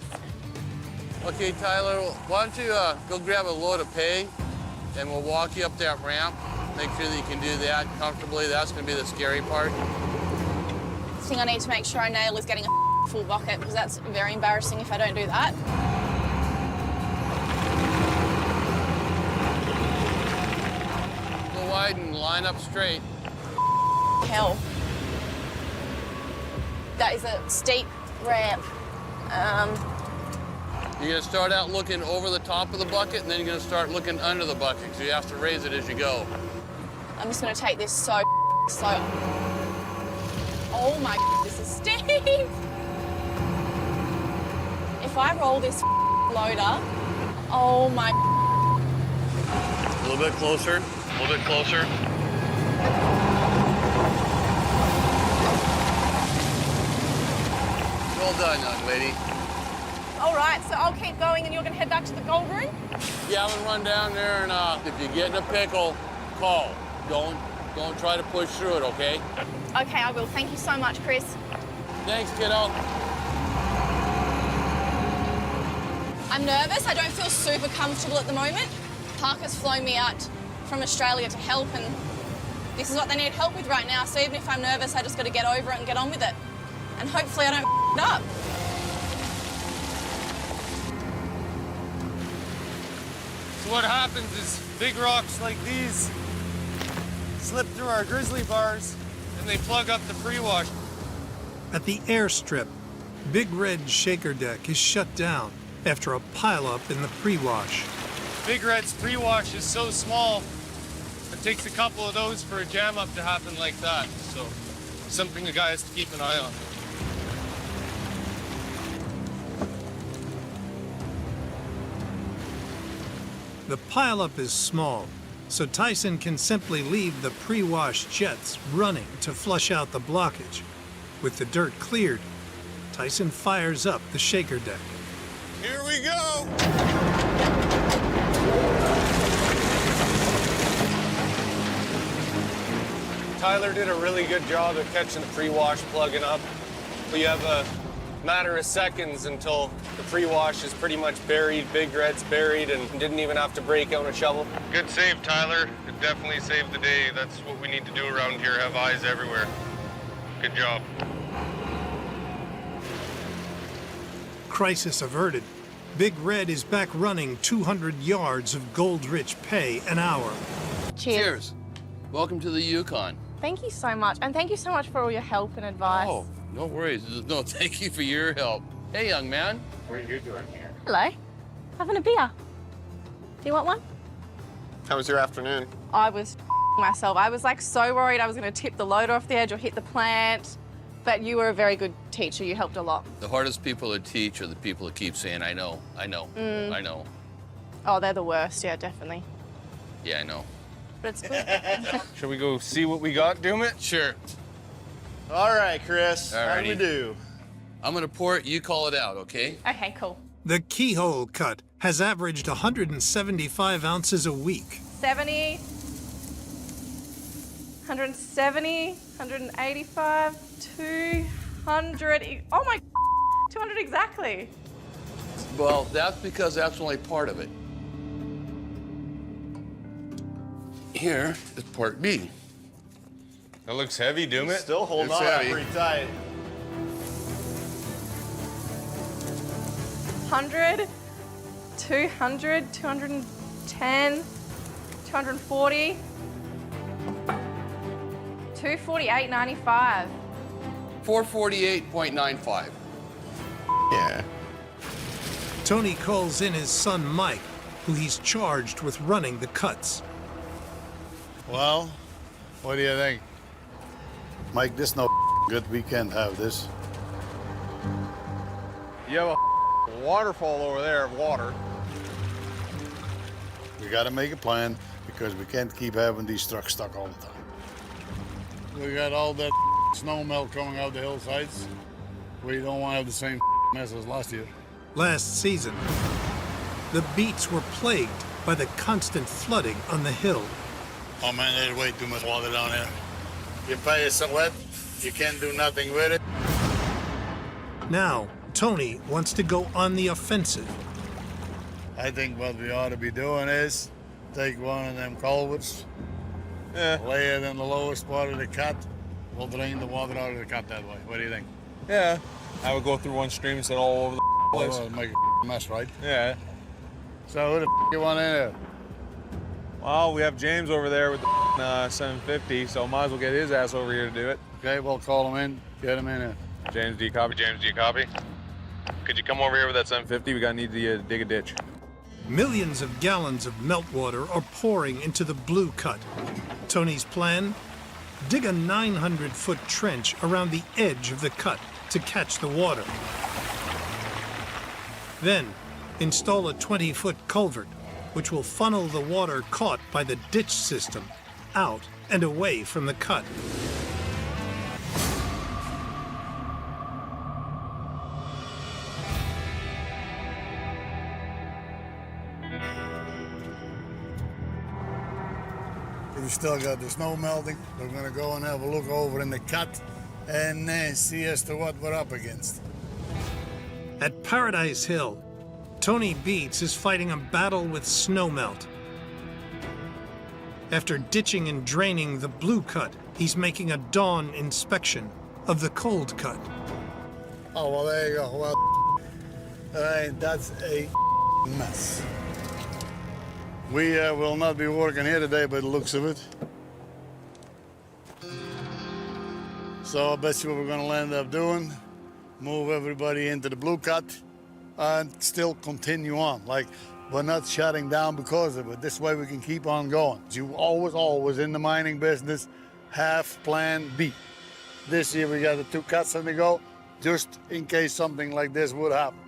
Okay, Tyler, why don't you go grab a load of pay, and we'll walk you up that ramp. Make sure that you can do that comfortably. That's going to be the scary part. The thing I need to make sure I nail is getting a full bucket, because that's very embarrassing if I don't do that. Go wide and line up straight. Hell. That is a steep ramp. You're going to start out looking over the top of the bucket, and then you're going to start looking under the bucket, so you have to raise it as you go. I'm just going to take this so slow. Oh my, this is steep. If I roll this loader, oh my. A little bit closer, a little bit closer. Well done, young lady. All right, so I'll keep going and you're going to head back to the gold room? Yeah, I'm going to run down there, and if you get in a pickle, call. Don't try to push through it, okay? Okay, I will. Thank you so much, Chris. Thanks, kiddo. I'm nervous. I don't feel super comfortable at the moment. Parker's flown me out from Australia to help, and this is what they need help with right now. So even if I'm nervous, I just got to get over it and get on with it. And hopefully I don't f*** it up. So what happens is big rocks like these slip through our grizzly bars, and they plug up the pre-wash. At the airstrip, Big Red's shaker deck is shut down after a pileup in the pre-wash. Big Red's pre-wash is so small, it takes a couple of those for a jam up to happen like that. So something the guy has to keep an eye on. The pileup is small, so Tyson can simply leave the pre-wash jets running to flush out the blockage. With the dirt cleared, Tyson fires up the shaker deck. Here we go. Tyler did a really good job of catching the pre-wash plugging up. We have a matter of seconds until the pre-wash is pretty much buried, Big Red's buried, and didn't even have to break out a shovel. Good save, Tyler. It definitely saved the day. That's what we need to do around here, have eyes everywhere. Good job. Crisis averted. Big Red is back running 200 yards of gold-rich pay an hour. Cheers. Welcome to the Yukon. Thank you so much. And thank you so much for all your help and advice. Oh, no worries. No, thank you for your help. Hey, young man. What are you doing here? Hello. Having a beer. Do you want one? How was your afternoon? I was myself. I was like so worried I was going to tip the loader off the edge or hit the plant. But you were a very good teacher. You helped a lot. The hardest people to teach are the people that keep saying, I know, I know, I know. Oh, they're the worst. Yeah, definitely. Yeah, I know. But it's good. Shall we go see what we got, Doomit? Sure. All right, Chris. How do we Alrighty. do? I'm going to pour it, you call it out, okay? Okay, cool. The keyhole cut has averaged 175 ounces a week. 70, 170, 185, 200. Oh my, 200 exactly. Well, that's because that's only part of it. Here is part B. That looks heavy, Doomit. Still holding It's on heavy. pretty tight. 100, 200, 210, 240, 248.95. 448.95. Yeah. Tony calls in his son Mike, who he's charged with running the cuts. Well, what do you think? Mike, this no good. We can't have this. You have a waterfall over there of water. We got to make a plan because we can't keep having these trucks stuck all the time. We got all that snow melt coming out the hillsides. We don't want to have the same mess as last year. Last season, the beats were plagued by the constant flooding on the hill. Oh man, there's way too much water down here. You pay it some wet, you can't do nothing with it. Now, Tony wants to go on the offensive. I think what we ought to be doing is take one of them culverts, lay it in the lowest part of the cut. We'll drain the water out of the cut that way. What do you think? Yeah. I would go through one stream instead of all over the place. Well, make a mess, right? Yeah. So who the you want in there? Well, we have James over there with the 750, so might as well get his ass over here to do it. Okay, we'll call him in. Get him in there. James, do you copy? James, do you copy? Could you come over here with that 750? We gotta need to dig a ditch. Millions of gallons of meltwater are pouring into the blue cut. Tony's plan? Dig a 900-foot trench around the edge of the cut to catch the water. Then, install a 20-foot culvert, which will funnel the water caught by the ditch system out and away from the cut. We still got the snow melting. We're gonna go and have a look over in the cut and see as to what we're up against. At Paradise Hill, Tony Beets is fighting a battle with snowmelt. After ditching and draining the blue cut, he's making a dawn inspection of the cold cut. Oh, well, there you go. Well, that's a mess. We will not be working here today by the looks of it. So I bet you what we're going to end up doing, move everybody into the blue cut and still continue on. Like, we're not shutting down because of it. This way we can keep on going. You always in the mining business have plan B. This year we got the 2 cuts on the go, just in case something like this would happen.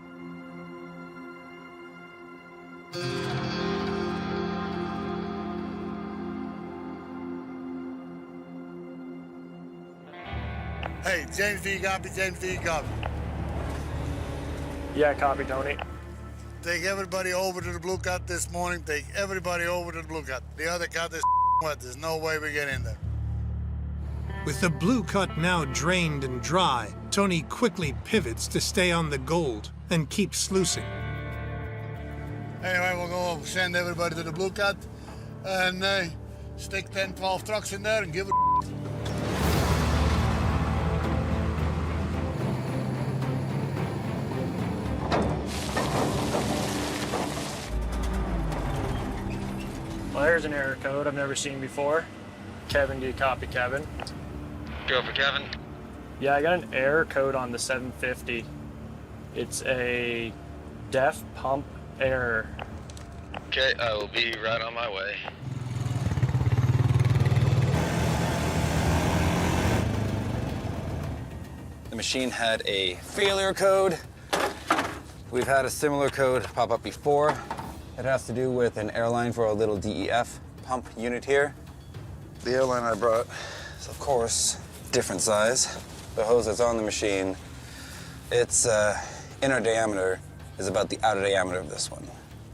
Hey, James, do you copy? James, do you copy? Yeah, copy, Tony. Take everybody over to the blue cut this morning. Take everybody over to the blue cut. The other cut is wet. There's no way we get in there. With the blue cut now drained and dry, Tony quickly pivots to stay on the gold and keep sluicing. Anyway, we'll go send everybody to the blue cut and stick 10, 12 trucks in there and give it. Well, there's an error code I've never seen before. Kevin, do you copy, Kevin? Go for Kevin. Yeah, I got an error code on the 750. It's a def pump error. Okay, I will be right on my way. The machine had a failure code. We've had a similar code pop up before. It has to do with an airline for a little DEF pump unit here. The airline I brought is, of course, different size. The hose that's on the machine, its inner diameter is about the outer diameter of this one.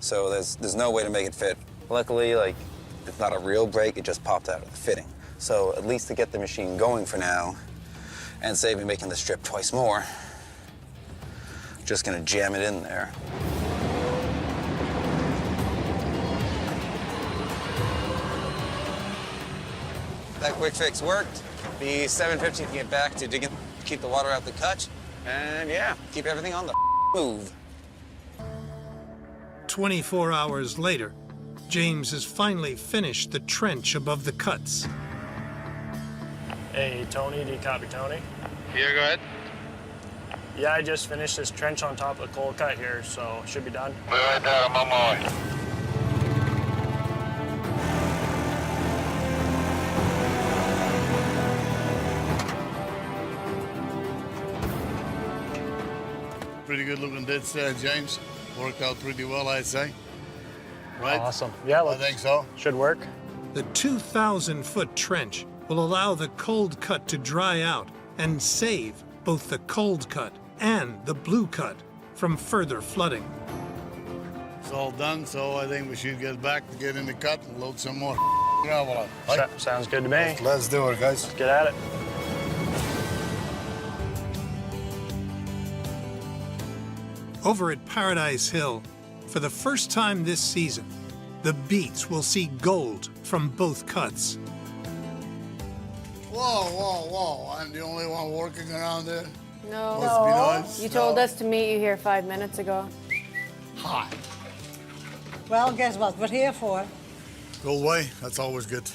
So there's no way to make it fit. Luckily, it's not a real break, it just popped out of the fitting. So at least to get the machine going for now, and save me making the strip twice more, just gonna jam it in there. That quick fix worked. The 750 can get back to digging, keep the water out the cut, and yeah, keep everything on the move. 24 hours later, James has finally finished the trench above the cuts. Hey, Tony, do you copy, Tony? Yeah, go ahead. Yeah, I just finished this trench on top of the cold cut here, so it should be done. All right, Dad, I'm on my way. Pretty good looking ditch there, James. Worked out pretty well, I'd say. Right? Awesome. Yeah, I think so. Should work. The 2,000-foot trench will allow the cold cut to dry out and save both the cold cut and the blue cut from further flooding. It's all done, so I think we should get back to get in the cut and load some more. gravel on. Sounds good to me. Let's do it, guys. Let's get at it. Over at Paradise Hill, for the first time this season, the Beats will see gold from both cuts. Whoa, whoa, whoa. I'm the only one working around there. No. Must be nice. You told us to meet you here 5 minutes ago. Hi. Well, guess what we're here for? Gold way, that's always good.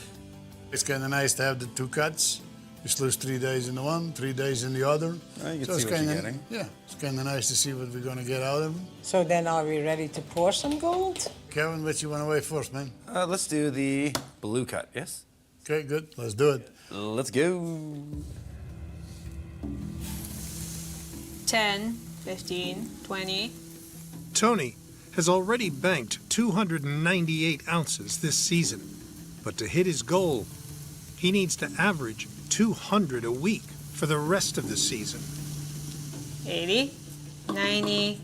It's kind of nice to have the two cuts. You sluice 3 days in the one, 3 days in the other. You can So see it's what you're kinda, getting. yeah, it's kind of nice to see what we're going to get out of them. So then are we ready to pour some gold? Kevin, what you want to weigh first, man? Let's do the blue cut, yes? Okay, good. Let's do it. Let's go. 10, 15, 20. Tony has already banked 298 ounces this season, but to hit his goal, he needs to average 200 a week for the rest of the season. 80, 90,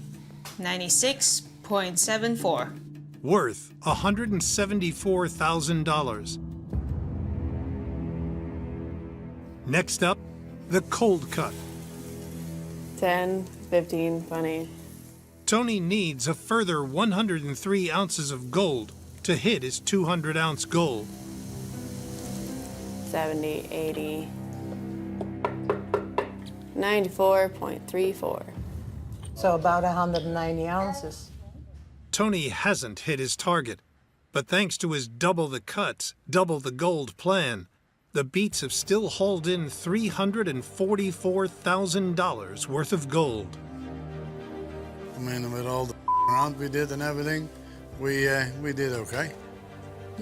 96.74. Worth $174,000. Next up, the cold cut. 10, 15, 20. Tony needs a further 103 ounces of gold to hit his 200-ounce goal. 70, 80. 94.34. So about 190 ounces. Tony hasn't hit his target, but thanks to his double the cuts, double the gold plan, the Beats have still hauled in $344,000 worth of gold. I mean, with all the around we did and everything, we did okay.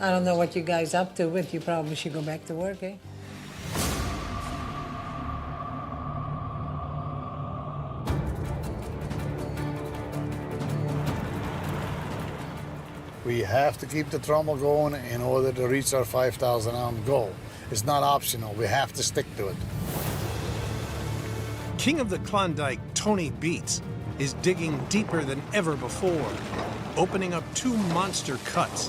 I don't know what you guys up to, but you probably should go back to work, eh? We have to keep the trommel going in order to reach our 5,000-ounce goal. It's not optional. We have to stick to it. King of the Klondike, Tony Beats, is digging deeper than ever before, opening up 2 monster cuts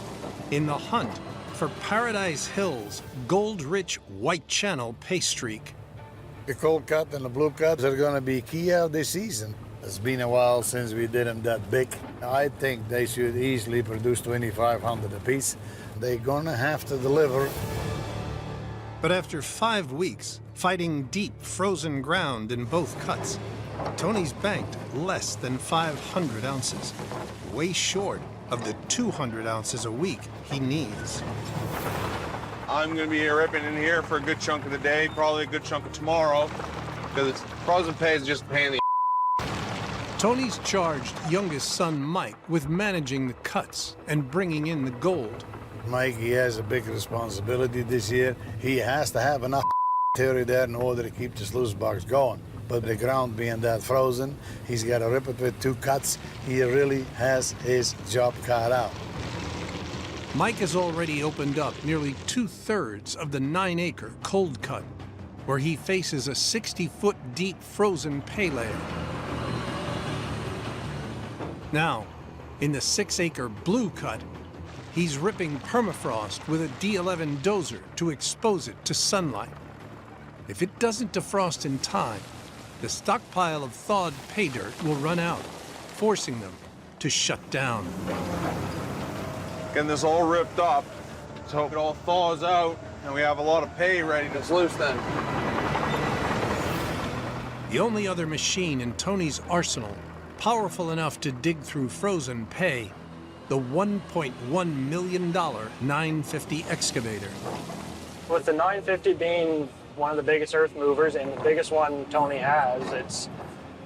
in the hunt for Paradise Hill's gold-rich white channel pay streak. The cold cut and the blue cuts are going to be key out this season. It's been a while since we did them that big. I think they should easily produce 2,500 apiece. They're going to have to deliver. But after 5 weeks fighting deep frozen ground in both cuts, Tony's banked less than 500 ounces, way short of the 200 ounces a week he needs. I'm going to be ripping in here for a good chunk of the day, probably a good chunk of tomorrow, because frozen pay is just a pain in the Tony's charged youngest son Mike with managing the cuts and bringing in the gold. Mike, he has a big responsibility this year. He has to have enough theory there in order to keep the sluice box going. But the ground being that frozen, he's got to rip it with 2 cuts. He really has his job cut out. Mike has already opened up nearly 2/3 of the 9-acre cold cut, where he faces a 60-foot deep frozen pay layer. Now, in the 6-acre blue cut, he's ripping permafrost with a D11 dozer to expose it to sunlight. If it doesn't defrost in time, the stockpile of thawed pay dirt will run out, forcing them to shut down. Getting this all ripped up, so it all thaws out, and we have a lot of pay ready to sluice then. The only other machine in Tony's arsenal powerful enough to dig through frozen pay, the $1.1 million 950 excavator. With the 950 being one of the biggest earth movers and the biggest one Tony has,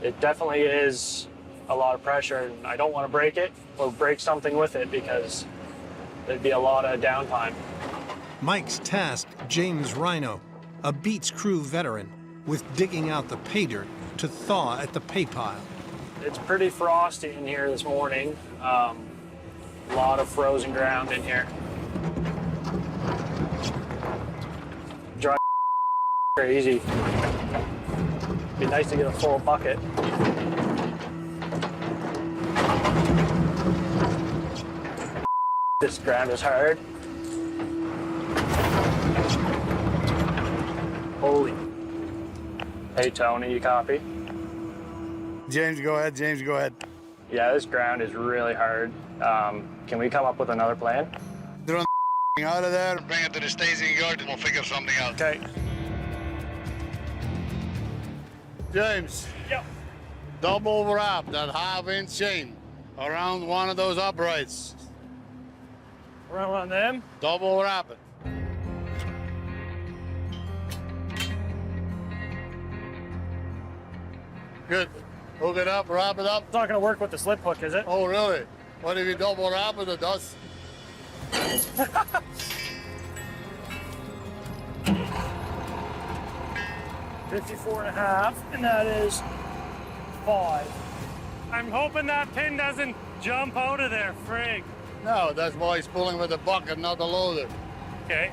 it definitely is a lot of pressure, and I don't want to break it or break something with it because there'd be a lot of downtime. Mike's tasked James Rhino, a Beats crew veteran, with digging out the pay dirt to thaw at the pay pile. It's pretty frosty in here this morning. A lot of frozen ground in here. Dry crazy. Be nice to get a full bucket. This ground is hard. Holy. Hey, Tony, you copy? James, go ahead. James, go ahead. Yeah, this ground is really hard. Can we come up with another plan? Throw the out of there. Bring it to the staging yard and we'll figure something out. Okay. James. Yep. Double wrap that half-inch chain around one of those uprights. Around one of them? Double wrap it. Good. Hook it up, wrap it up. It's not going to work with the slip hook, is it? Oh, really? What if you double wrap it? It does. 54.5, and that is 5. I'm hoping that pin doesn't jump out of there, frig. No, that's why he's pulling with the bucket, not the loader. Okay.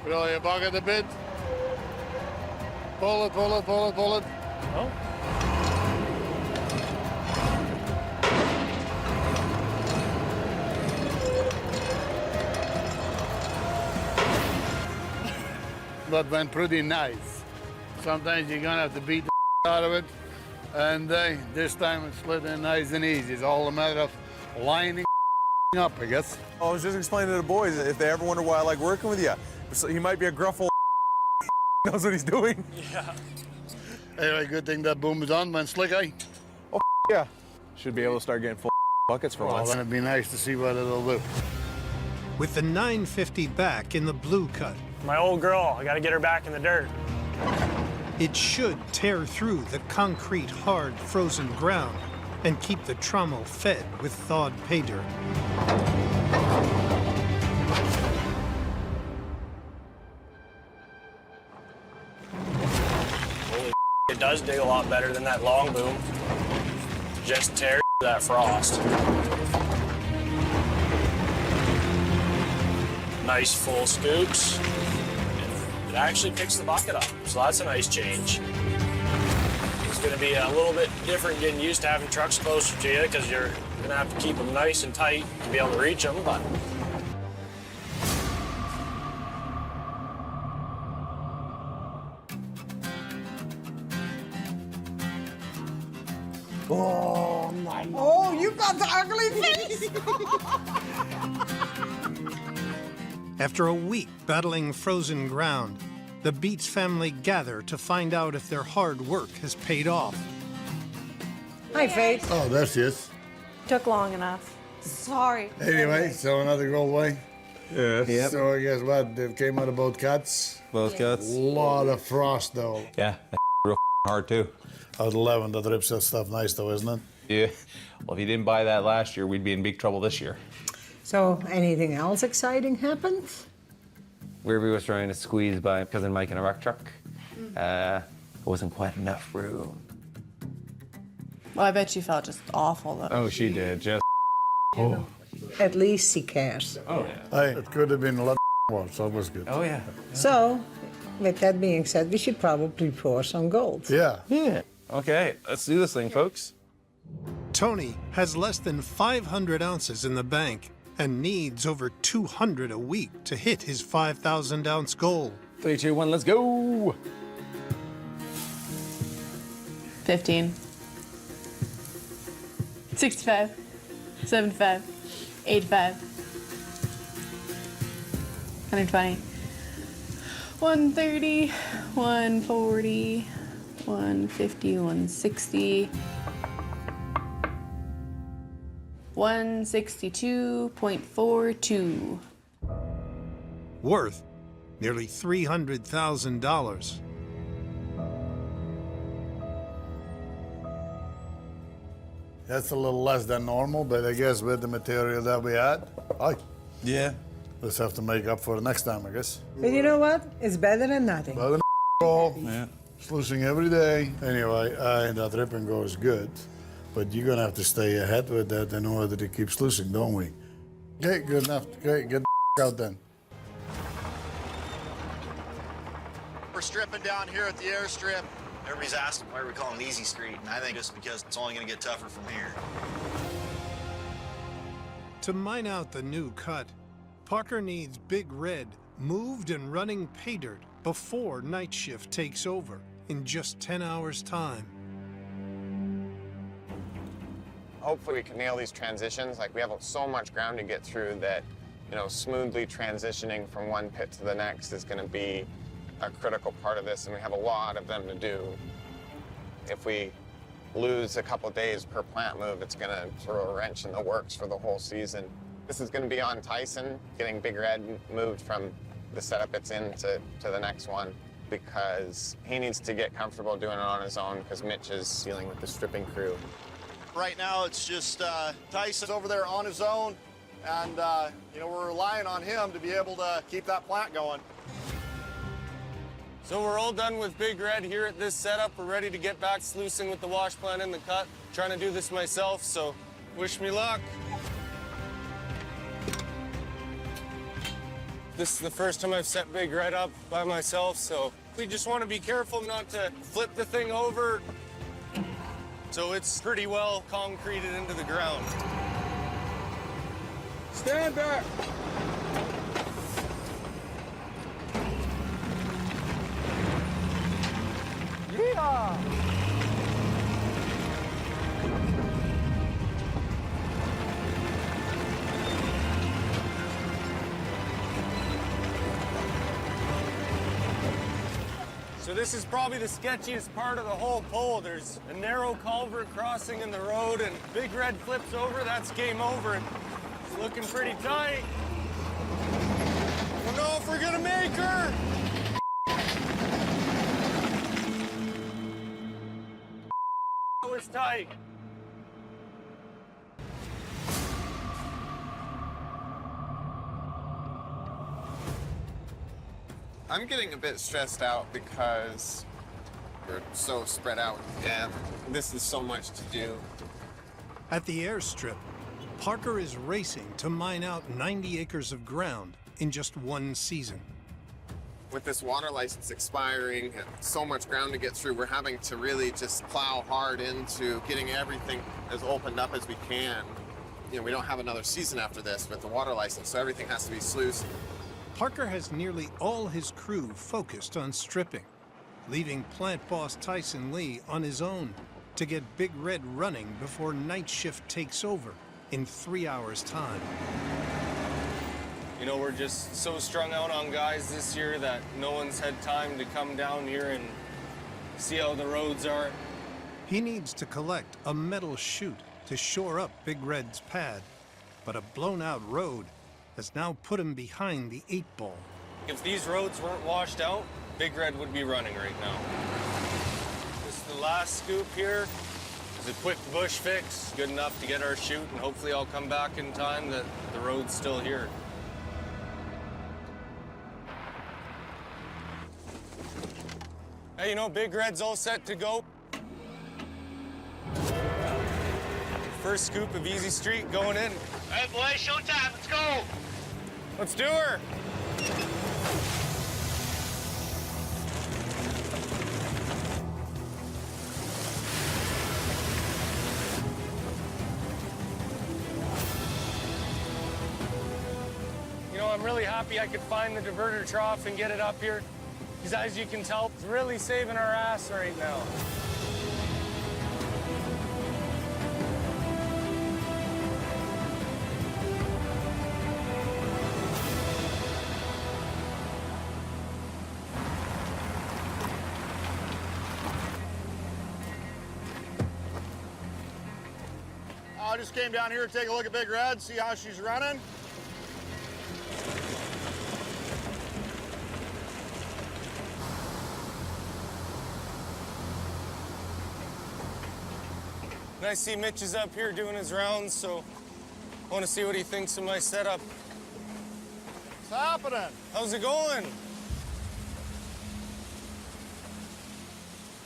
Throw your bucket a bit. Pull it, pull it, pull it, pull it. Oh. But went pretty nice. Sometimes you're gonna have to beat the out of it. And this time it slid in nice and easy. It's all a matter of lining up, I guess. I was just explaining to the boys if they ever wonder why I like working with you. So he might be a gruff old knows what he's doing. Yeah. Anyway, good thing that boom is on, man. Slick, eh? Oh, yeah. Should be able to start getting full buckets for once. Well, it'd be nice to see what it'll do. With the 950 back in the blue cut, My old girl, I got to get her back in the dirt. it should tear through the concrete, hard, frozen ground and keep the trommel fed with thawed pay dirt. Holy it does dig a lot better than that long boom. Just tear that frost. Nice full scoops. It actually picks the bucket up, so that's a nice change. It's going to be a little bit different getting used to having trucks closer to you because you're going to have to keep them nice and tight to be able to reach them, but Oh, my. Oh, you got the ugly face. After a week battling frozen ground, the Beets family gather to find out if their hard work has paid off. Hi, Faith. Oh, that's it. Took long enough. Sorry. Anyway, so another goal way. Yes. Yep. So I guess what? They came out of both cuts. Both cuts. A lot of frost, though. Yeah, that's real hard too. Out 11, that rips that stuff nice, though, isn't it? Yeah. Well, if you didn't buy that last year, we'd be in big trouble this year. So, anything else exciting happened? Ruby was trying to squeeze by cousin Mike in a rock truck. Wasn't quite enough room. Well, I bet you felt just awful though. Oh, she did. Just. Oh. At least he cares. Oh, yeah. Hey, it could have been a lot worse. That was good. Oh, yeah. So, with that being said, we should probably pour some gold. Yeah. Yeah. Okay, let's do this thing, folks. Tony has less than 500 ounces in the bank and needs over 200 a week to hit his 5,000-ounce goal. 3, 2, 1, let's go! 15. 65. 75. 85. 120. 130. 140. 150. 160. 162.42. Worth nearly $300,000. That's a little less than normal, but I guess with the material that we had, yeah, let's have to make up for it next time, I guess. But you know what? It's better than nothing. Better than all. Yeah. Sluicing every day. Anyway, that rip and go is good, but you're gonna have to stay ahead with that in order to keep sluicing, don't we? Okay, good enough. Okay, get the out then. We're stripping down here at the airstrip. Everybody's asking why we call it Easy Street, and I think it's because it's only going to get tougher from here. To mine out the new cut, Parker needs Big Red moved and running pay dirt before night shift takes over in just 10 hours' time. Hopefully we can nail these transitions. Like, we have so much ground to get through that, you know, smoothly transitioning from one pit to the next is going to be a critical part of this, and we have a lot of them to do. If we lose a couple days per plant move, it's going to throw a wrench in the works for the whole season. This is going to be on Tyson, getting Big Red moved from the setup it's in to the next one, because he needs to get comfortable doing it on his own, because Mitch is dealing with the stripping crew. Right now, it's just Tyson's over there on his own, and you know, we're relying on him to be able to keep that plant going. So we're all done with Big Red here at this setup. We're ready to get back sluicing with the wash plant in the cut. Trying to do this myself, so wish me luck. This is the first time I've set Big Red up by myself, so we just want to be careful not to flip the thing over. So it's pretty well concreted into the ground. Stand back! Yeah! So this is probably the sketchiest part of the whole pull. There's a narrow culvert crossing in the road, and Big Red flips over, that's game over. It's looking pretty tight. I don't know if we're gonna make her. That was tight. I'm getting a bit stressed out because we're so spread out and this is so much to do. At the airstrip, Parker is racing to mine out 90 acres of ground in just one season. With this water license expiring and so much ground to get through, we're having to really just plow hard into getting everything as opened up as we can. You know, we don't have another season after this with the water license, so everything has to be sluiced. Parker has nearly all his crew focused on stripping, leaving plant boss Tyson Lee on his own to get Big Red running before night shift takes over in 3 hours' time. You know, we're just so strung out on guys this year that no one's had time to come down here and see how the roads are. He needs to collect a metal chute to shore up Big Red's pad, but a blown-out road has now put him behind the 8-ball. If these roads weren't washed out, Big Red would be running right now. This is the last scoop here. It's a quick bush fix, good enough to get our chute, and hopefully I'll come back in time that the road's still here. Hey, you know, Big Red's all set to go. First scoop of Easy Street going in. Hey, boys, showtime. Let's go. Let's do her. You know, I'm really happy I could find the diverter trough and get it up here, because as you can tell, it's really saving our ass right now. I just came down here to take a look at Big Red, see how she's running. And I see Mitch is up here doing his rounds, so I want to see what he thinks of my setup. What's happening? How's it going?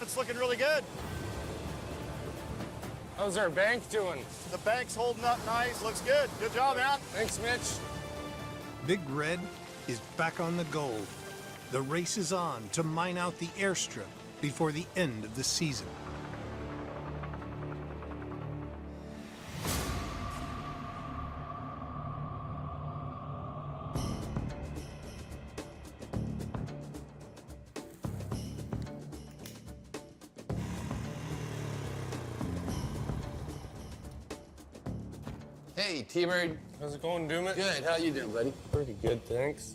It's looking really good. How's our bank doing? The bank's holding up nice. Looks good. Good job, man. Thanks, Mitch. Big Red is back on the goal. The race is on to mine out the airstrip before the end of the season. Hey, T-Bird. How's it going, Doomit? Good. How you doing, buddy? Pretty good, thanks.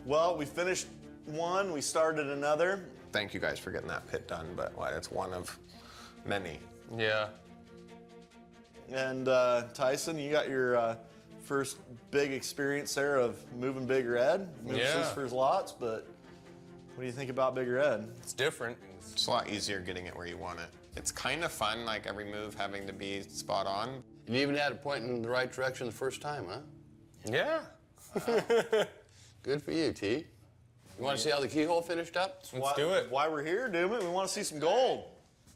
Well, we finished one, we started another. Thank you guys for getting that pit done, but it's one of many. Yeah. And Tyson, you got your first big experience there of moving Big Red. Moved Lucifer's lots, but what do you think about Big Red? It's different. It's a lot easier getting it where you want it. It's kind of fun, like every move having to be spot on. You even had it pointing in the right direction the first time, huh? Yeah. Good for you, T. You want to see how the keyhole finished up? Let's do it. Why we're here, Doomit? We want to see some gold.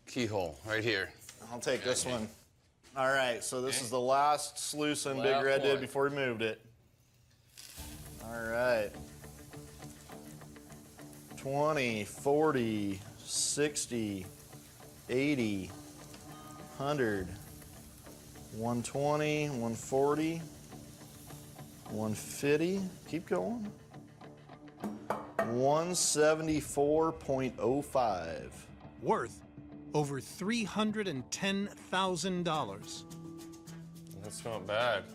Keyhole, right here. I'll take this one. All right, so this is the last sluicing Big Red did before he moved it. All right. 20, 40, 60, 80, 100, 120, 140, 150. Keep going. 174.05. Worth over $310,000. That's not bad. I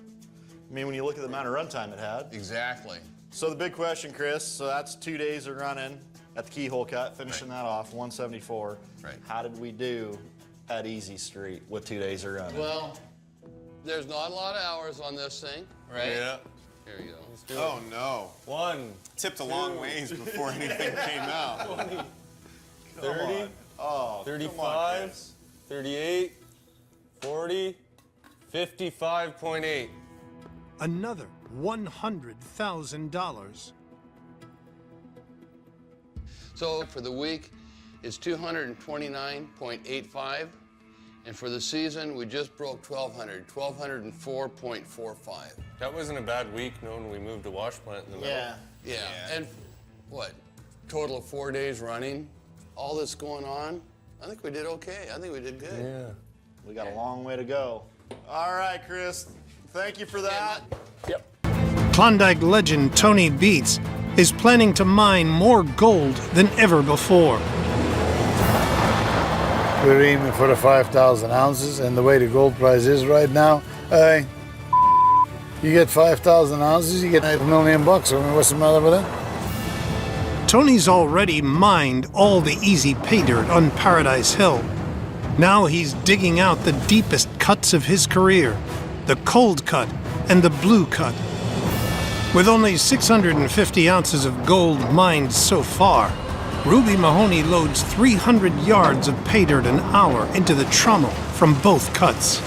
mean, when you look at the amount of runtime it had. Exactly. So the big question, Chris, so that's 2 days of running at the keyhole cut, finishing that off, 174. Right. How did we do at Easy Street with 2 days of running? Well, there's not a lot of hours on this thing, right? Yeah. Here we go. Let's do Oh, it. no. One. Tipped a long ways before anything came out. 20, 30, on. Oh, 35, 38, 40, 55.8. Another $100,000. So for the week, it's 229.85. And for the season, we just broke 1,200, 1,204.45. That wasn't a bad week knowing we moved a wash plant in the middle. Yeah. And what? Total of 4 days running, all this going on. I think we did okay. I think we did good. Yeah. We got a long way to go. All right, Chris, thank you for that. Yep. Klondike legend Tony Beats is planning to mine more gold than ever before. We're aiming for the 5,000 ounces, and the way the gold price is right now, you get 5,000 ounces, you get $8 million bucks. I mean, what's the matter with that? Tony's already mined all the easy pay dirt on Paradise Hill. Now he's digging out the deepest cuts of his career, the cold cut and the blue cut. With only 650 ounces of gold mined so far, Ruby Mahoney loads 300 yards of pay dirt an hour into the trommel from both cuts.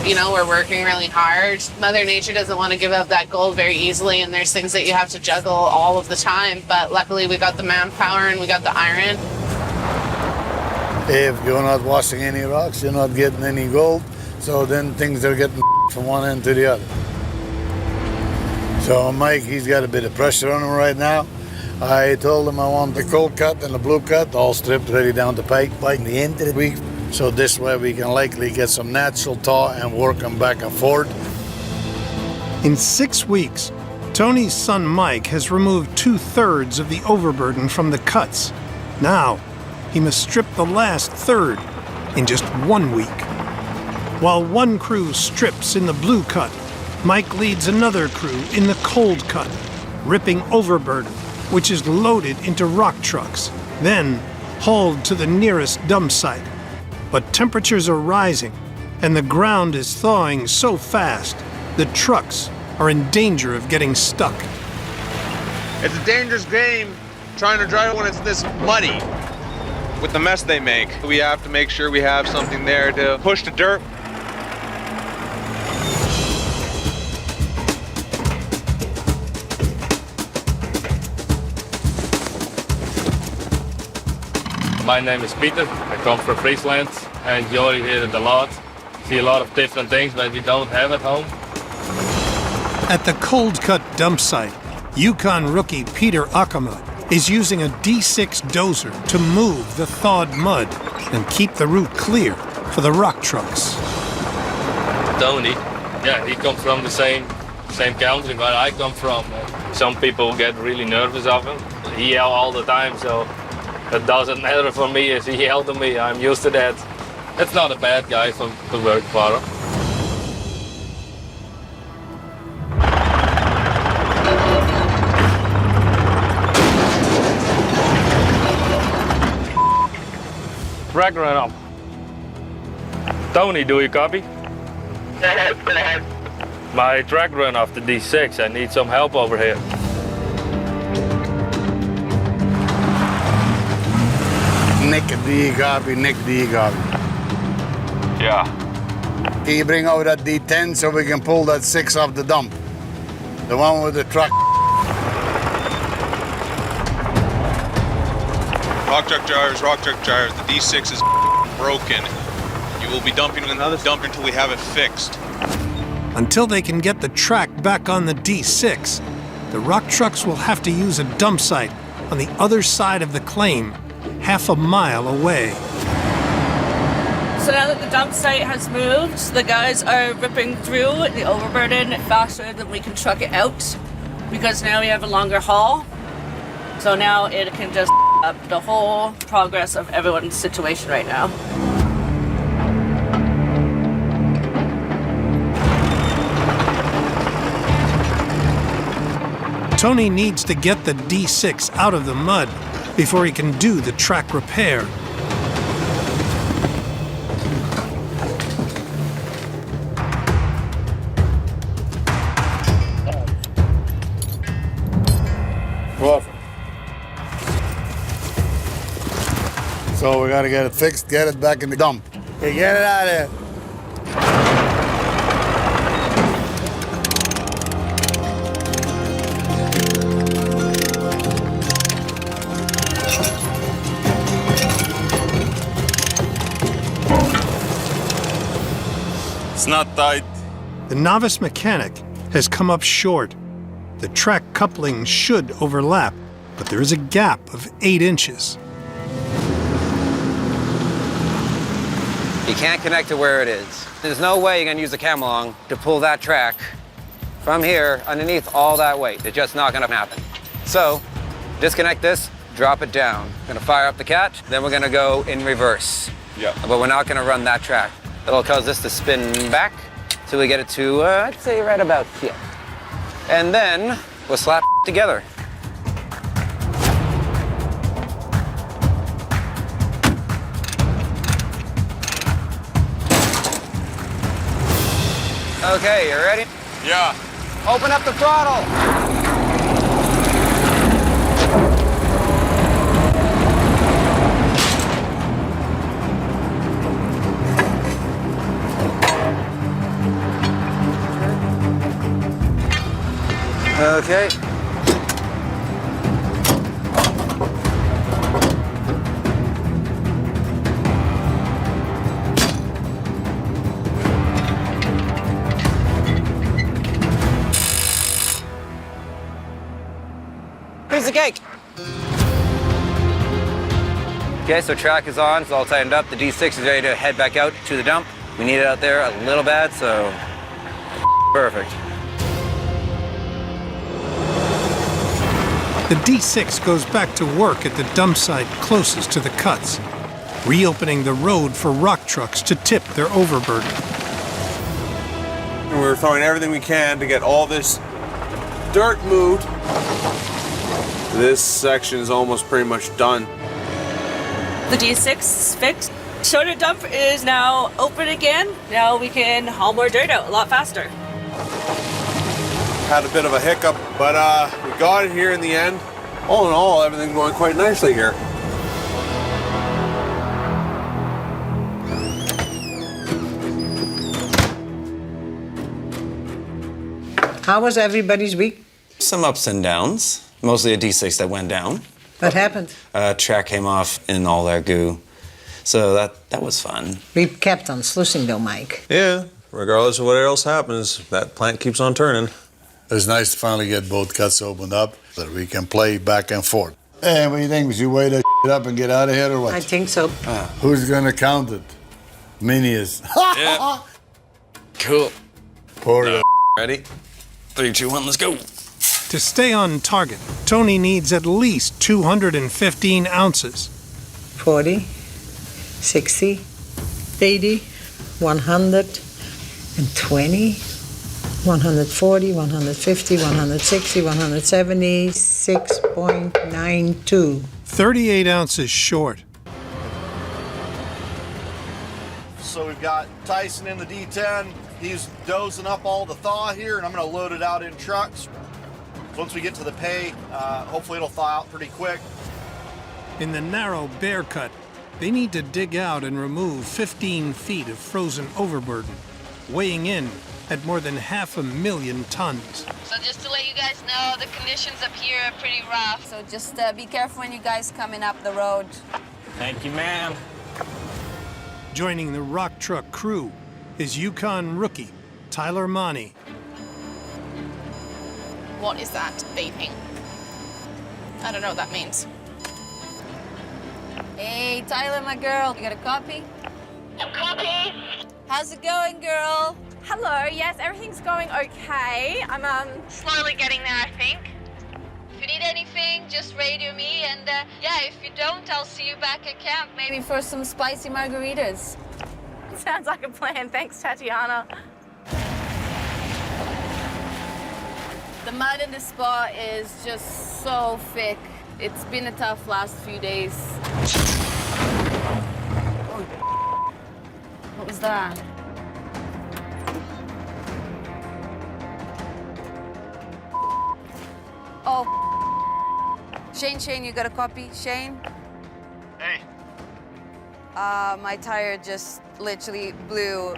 You know, we're working really hard. Mother Nature doesn't want to give up that gold very easily, and there's things that you have to juggle all of the time. But luckily, we got the manpower and we got the iron. If you're not washing any rocks, you're not getting any gold, so then things are getting from one end to the other. So Mike, he's got a bit of pressure on him right now. I told him I want the cold cut and the blue cut all stripped ready down to pike by the end of the week. So this way we can likely get some natural thaw and work them back and forth. In 6 weeks, Tony's son Mike has removed 2/3 of the overburden from the cuts. Now, he must strip the last third in just 1 week. While one crew strips in the blue cut, Mike leads another crew in the cold cut, ripping overburden, which is loaded into rock trucks, then hauled to the nearest dump site. But temperatures are rising, and the ground is thawing so fast, the trucks are in danger of getting stuck. It's a dangerous game trying to drive when it's this muddy. With the mess they make, we have to make sure we have something there to push the dirt. My name is Peter. I come from Friesland. I enjoy it a lot. See a lot of different things that we don't have at home. At the cold cut dump site, Yukon rookie Peter Akama is using a D6 dozer to move the thawed mud and keep the route clear for the rock trucks. Tony, yeah, he comes from the same country where I come from. Some people get really nervous of him. He yells all the time, so It doesn't matter for me if he yelled at me. I'm used to that. It's not a bad guy to work for him. Track run up. Tony, do you copy? My track run off the D6. I need some help over here. Nick, do you copy? Nick, do you copy? Yeah. Can you bring over that D10 so we can pull that 6 off the dump? The one with the truck. Rock truck drivers, the D6 is broken. You will be dumping another dump until we have it fixed. Until they can get the track back on the D6, the rock trucks will have to use a dump site on the other side of the claim, half a mile away. So now that the dump site has moved, the guys are ripping through the overburden faster than we can truck it out, because now we have a longer haul. So now it can just up the whole progress of everyone's situation right now. Tony needs to get the D6 out of the mud before he can do the track repair. So we gotta get it fixed, get it back in the dump. Hey, get it out of there. It's not tight. The novice mechanic has come up short. The track couplings should overlap, but there is a gap of 8 inches. You can't connect to where it is. There's no way you're gonna use a cam-along to pull that track from here underneath all that weight. It's just not gonna happen. So, disconnect this, drop it down. Gonna fire up the catch, then we're gonna go in reverse. Yeah. But we're not gonna run that track. That'll cause this to spin back till we get it to, I'd say right about here. And then we'll slap together. Okay, you ready? Yeah. Open up the throttle. Okay. Piece of cake. Okay, so track is on, it's all tightened up. The D6 is ready to head back out to the dump. We need it out there a little bad, so perfect. The D6 goes back to work at the dump site closest to the cuts, reopening the road for rock trucks to tip their overburden. We're throwing everything we can to get all this dirt moved. This section is almost pretty much done. The D6 is fixed. Shoulder dump is now open again. Now we can haul more dirt out a lot faster. Had a bit of a hiccup, but we got it here in the end. All in all, everything's going quite nicely here. How was everybody's week? Some ups and downs. Mostly a D6 that went down. What happened? Track came off in all that goo. So that was fun. We kept on sluicing though, Mike. Yeah, regardless of what else happens, that plant keeps on turning. It's nice to finally get both cuts opened up so that we can play back and forth. Hey, what do you think? We should weigh that up and get out of here or what? I think so. Who's gonna count it? Minnie is. Yeah. Cool. Poor Ready? 3, 2, 1, let's go. To stay on target, Tony needs at least 215 ounces, 40, 60, 80, 120, 140, 150, 160, 170, 6.92. 38 ounces short. So we've got Tyson in the D10. He's dozing up all the thaw here, and I'm going to load it out in trucks. Once we get to the pay, hopefully it'll thaw out pretty quick. In the narrow bear cut, they need to dig out and remove 15 feet of frozen overburden, weighing in at more than 500,000 tons. So just to let you guys know, the conditions up here are pretty rough. So just be careful when you guys coming up the road. Thank you, ma'am. Joining the rock truck crew is Yukon rookie Tyler Money. What is that beeping? I don't know what that means. Hey, Tyler, my girl, you got a copy? Copy. How's it going, girl? Hello, yes, everything's going okay. I'm slowly getting there, I think. If you need anything, just radio me, and yeah, if you don't, I'll see you back at camp, maybe for some spicy margaritas. Sounds like a plan. Thanks, Tatiana. The mud in the spot is just so thick. It's been a tough last few days. Oh, what was that? Oh, Shane, you got a copy? Shane? Hey. My tire just literally blew.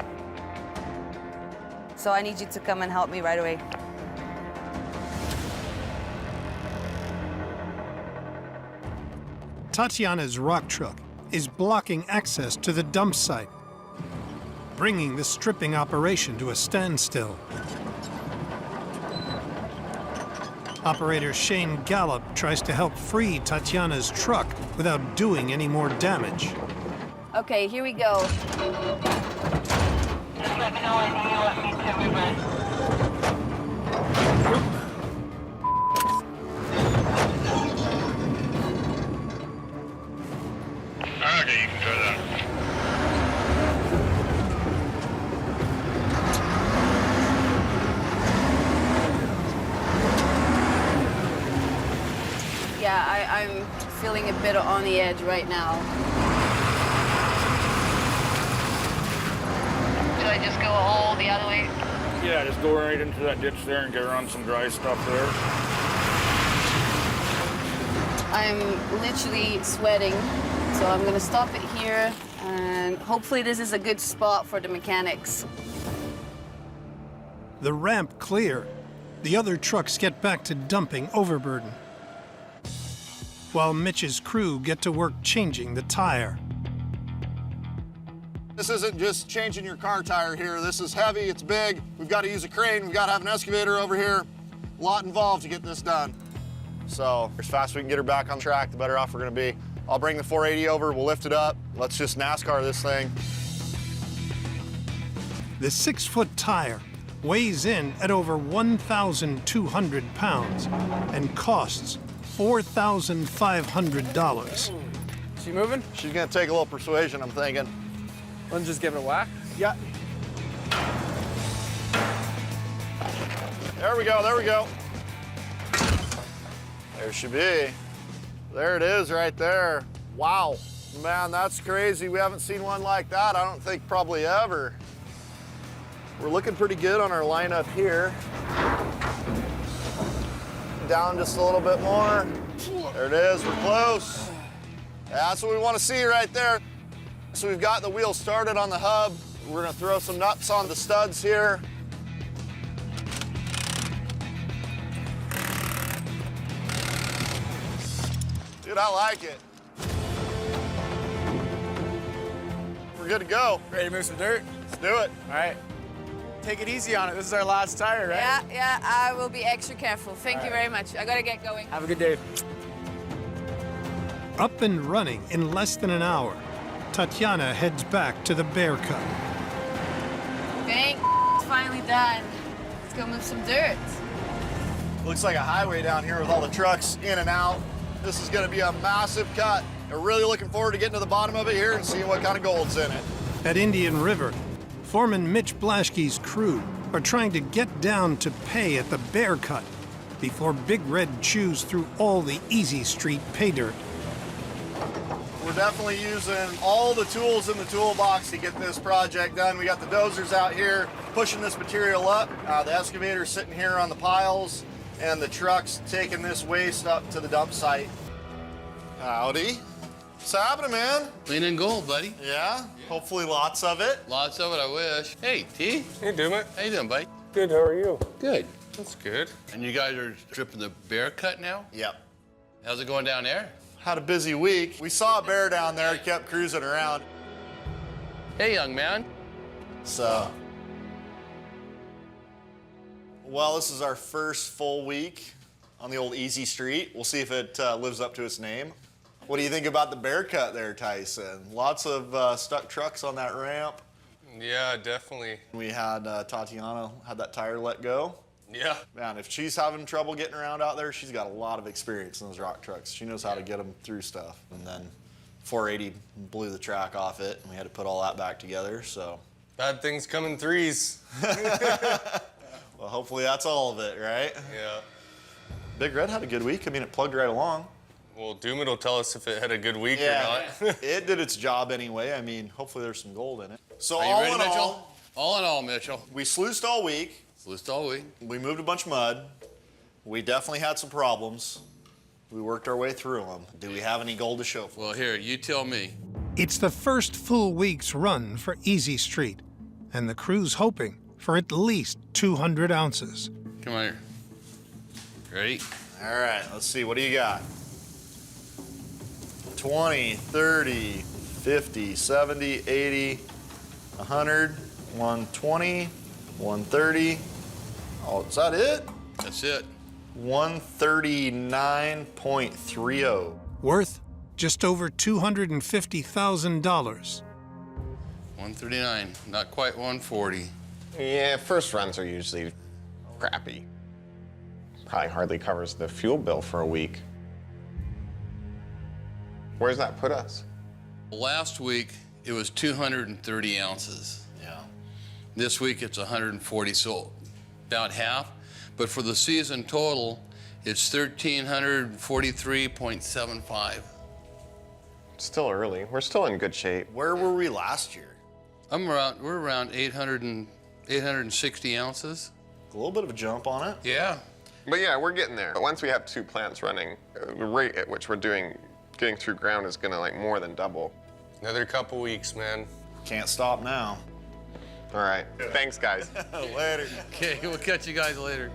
So I need you to come and help me right away. Tatiana's rock truck is blocking access to the dump site, bringing the stripping operation to a standstill. Operator Shane Gallup tries to help free Tatiana's truck without doing any more damage. Okay, here we go. Just let me know anything you want me to reverse. Okay, you can try that. Yeah, I'm feeling a bit on the edge right now. Should I just go all the other way? Yeah, just go right into that ditch there and get around some dry stuff there. I'm literally sweating, so I'm gonna stop it here, and hopefully this is a good spot for the mechanics. The ramp clear, the other trucks get back to dumping overburden, while Mitch's crew get to work changing the tire. This isn't just changing your car tire here. This is heavy, it's big. We've got to use a crane, we've got to have an excavator over here. A lot involved to get this done. So as fast as we can get her back on track, the better off we're gonna be. I'll bring the 480 over, we'll lift it up. Let's just NASCAR this thing. The 6-foot tire weighs in at over 1,200 pounds and costs $4,500. She moving? She's gonna take a little persuasion, I'm thinking. Let's just give it a whack. Yeah. There we go, there we go. There she be. There it is right there. Wow, man, that's crazy. We haven't seen one like that, I don't think probably ever. We're looking pretty good on our lineup here. Down just a little bit more. There it is, we're close. That's what we want to see right there. So we've got the wheel started on the hub. We're gonna throw some nuts on the studs here. Dude, I like it. We're good to go. Ready to move some dirt? Let's do it. All right. Take it easy on it. This is our last tire, right? Yeah, I will be extra careful. Thank you very much. I gotta get going. Have a good day. Up and running in less than an hour, Tatiana heads back to the bear cut. Thank it's finally done. Let's go move some dirt. Looks like a highway down here with all the trucks in and out. This is gonna be a massive cut. We're really looking forward to getting to the bottom of it here and seeing what kind of gold's in it. At Indian River, Foreman Mitch Blaschke's crew are trying to get down to pay at the Bear Cut before Big Red chews through all the Easy Street pay dirt. We're definitely using all the tools in the toolbox to get this project done. We got the dozers out here pushing this material up, the excavator's sitting here on the piles, and the truck's taking this waste up to the dump site. Howdy. What's happening, man? Cleaning gold, buddy. Yeah? Hopefully lots of it. Lots of it, I wish. Hey, T. Hey, Doomit. How you doing, buddy? Good, how are you? Good. That's good. And you guys are stripping the Bear Cut now? Yep. How's it going down there? Had a busy week. We saw a bear down there, kept cruising around. Hey, young man. So, well, this is our first full week on the old Easy Street. We'll see if it lives up to its name. What do you think about the Bear Cut there, Tyson? Lots of stuck trucks on that ramp. Yeah, definitely. We had Tatiana had that tire let go. Yeah. Man, if she's having trouble getting around out there, she's got a lot of experience in those rock trucks. She knows how to get them through stuff. And then 480 blew the track off it, and we had to put all that back together, so. Bad things come in threes. Well, hopefully that's all of it, right? Yeah. Big Red had a good week. I mean, it plugged right along. Well, Doomit will tell us if it had a good week Yeah, or not. it did its job anyway. I mean, hopefully there's some gold in it. So Are you all ready, in Mitchell? All in all, Mitchell. we sluiced all week. Sluiced all week. We moved a bunch of mud. We definitely had some problems. We worked our way through them. Do we have any gold to show for? Well, here, you tell me. It's the first full week's run for Easy Street, and the crew's hoping for at least 200 ounces. Come on here. Ready? All right, let's see. What do you got? 20, 30, 50, 70, 80, 100, 120, 130. Oh, is that it? That's it. 139.30. Worth just over $250,000. 139, not quite 140. Yeah, first runs are usually crappy. Probably hardly covers the fuel bill for a week. Where's that put us? Last week, it was 230 ounces. Yeah. This week, it's 140, so about half. But for the season total, it's 1,343.75. Still early. We're still in good shape. Where were we last year? We're around 860 ounces. A little bit of a jump on it. Yeah. But yeah, we're getting there. But once we have 2 plants running, the rate at which we're getting through ground is gonna like more than double. Another couple weeks, man. Can't stop now. All right. Thanks, guys. Later. Okay, we'll catch you guys later.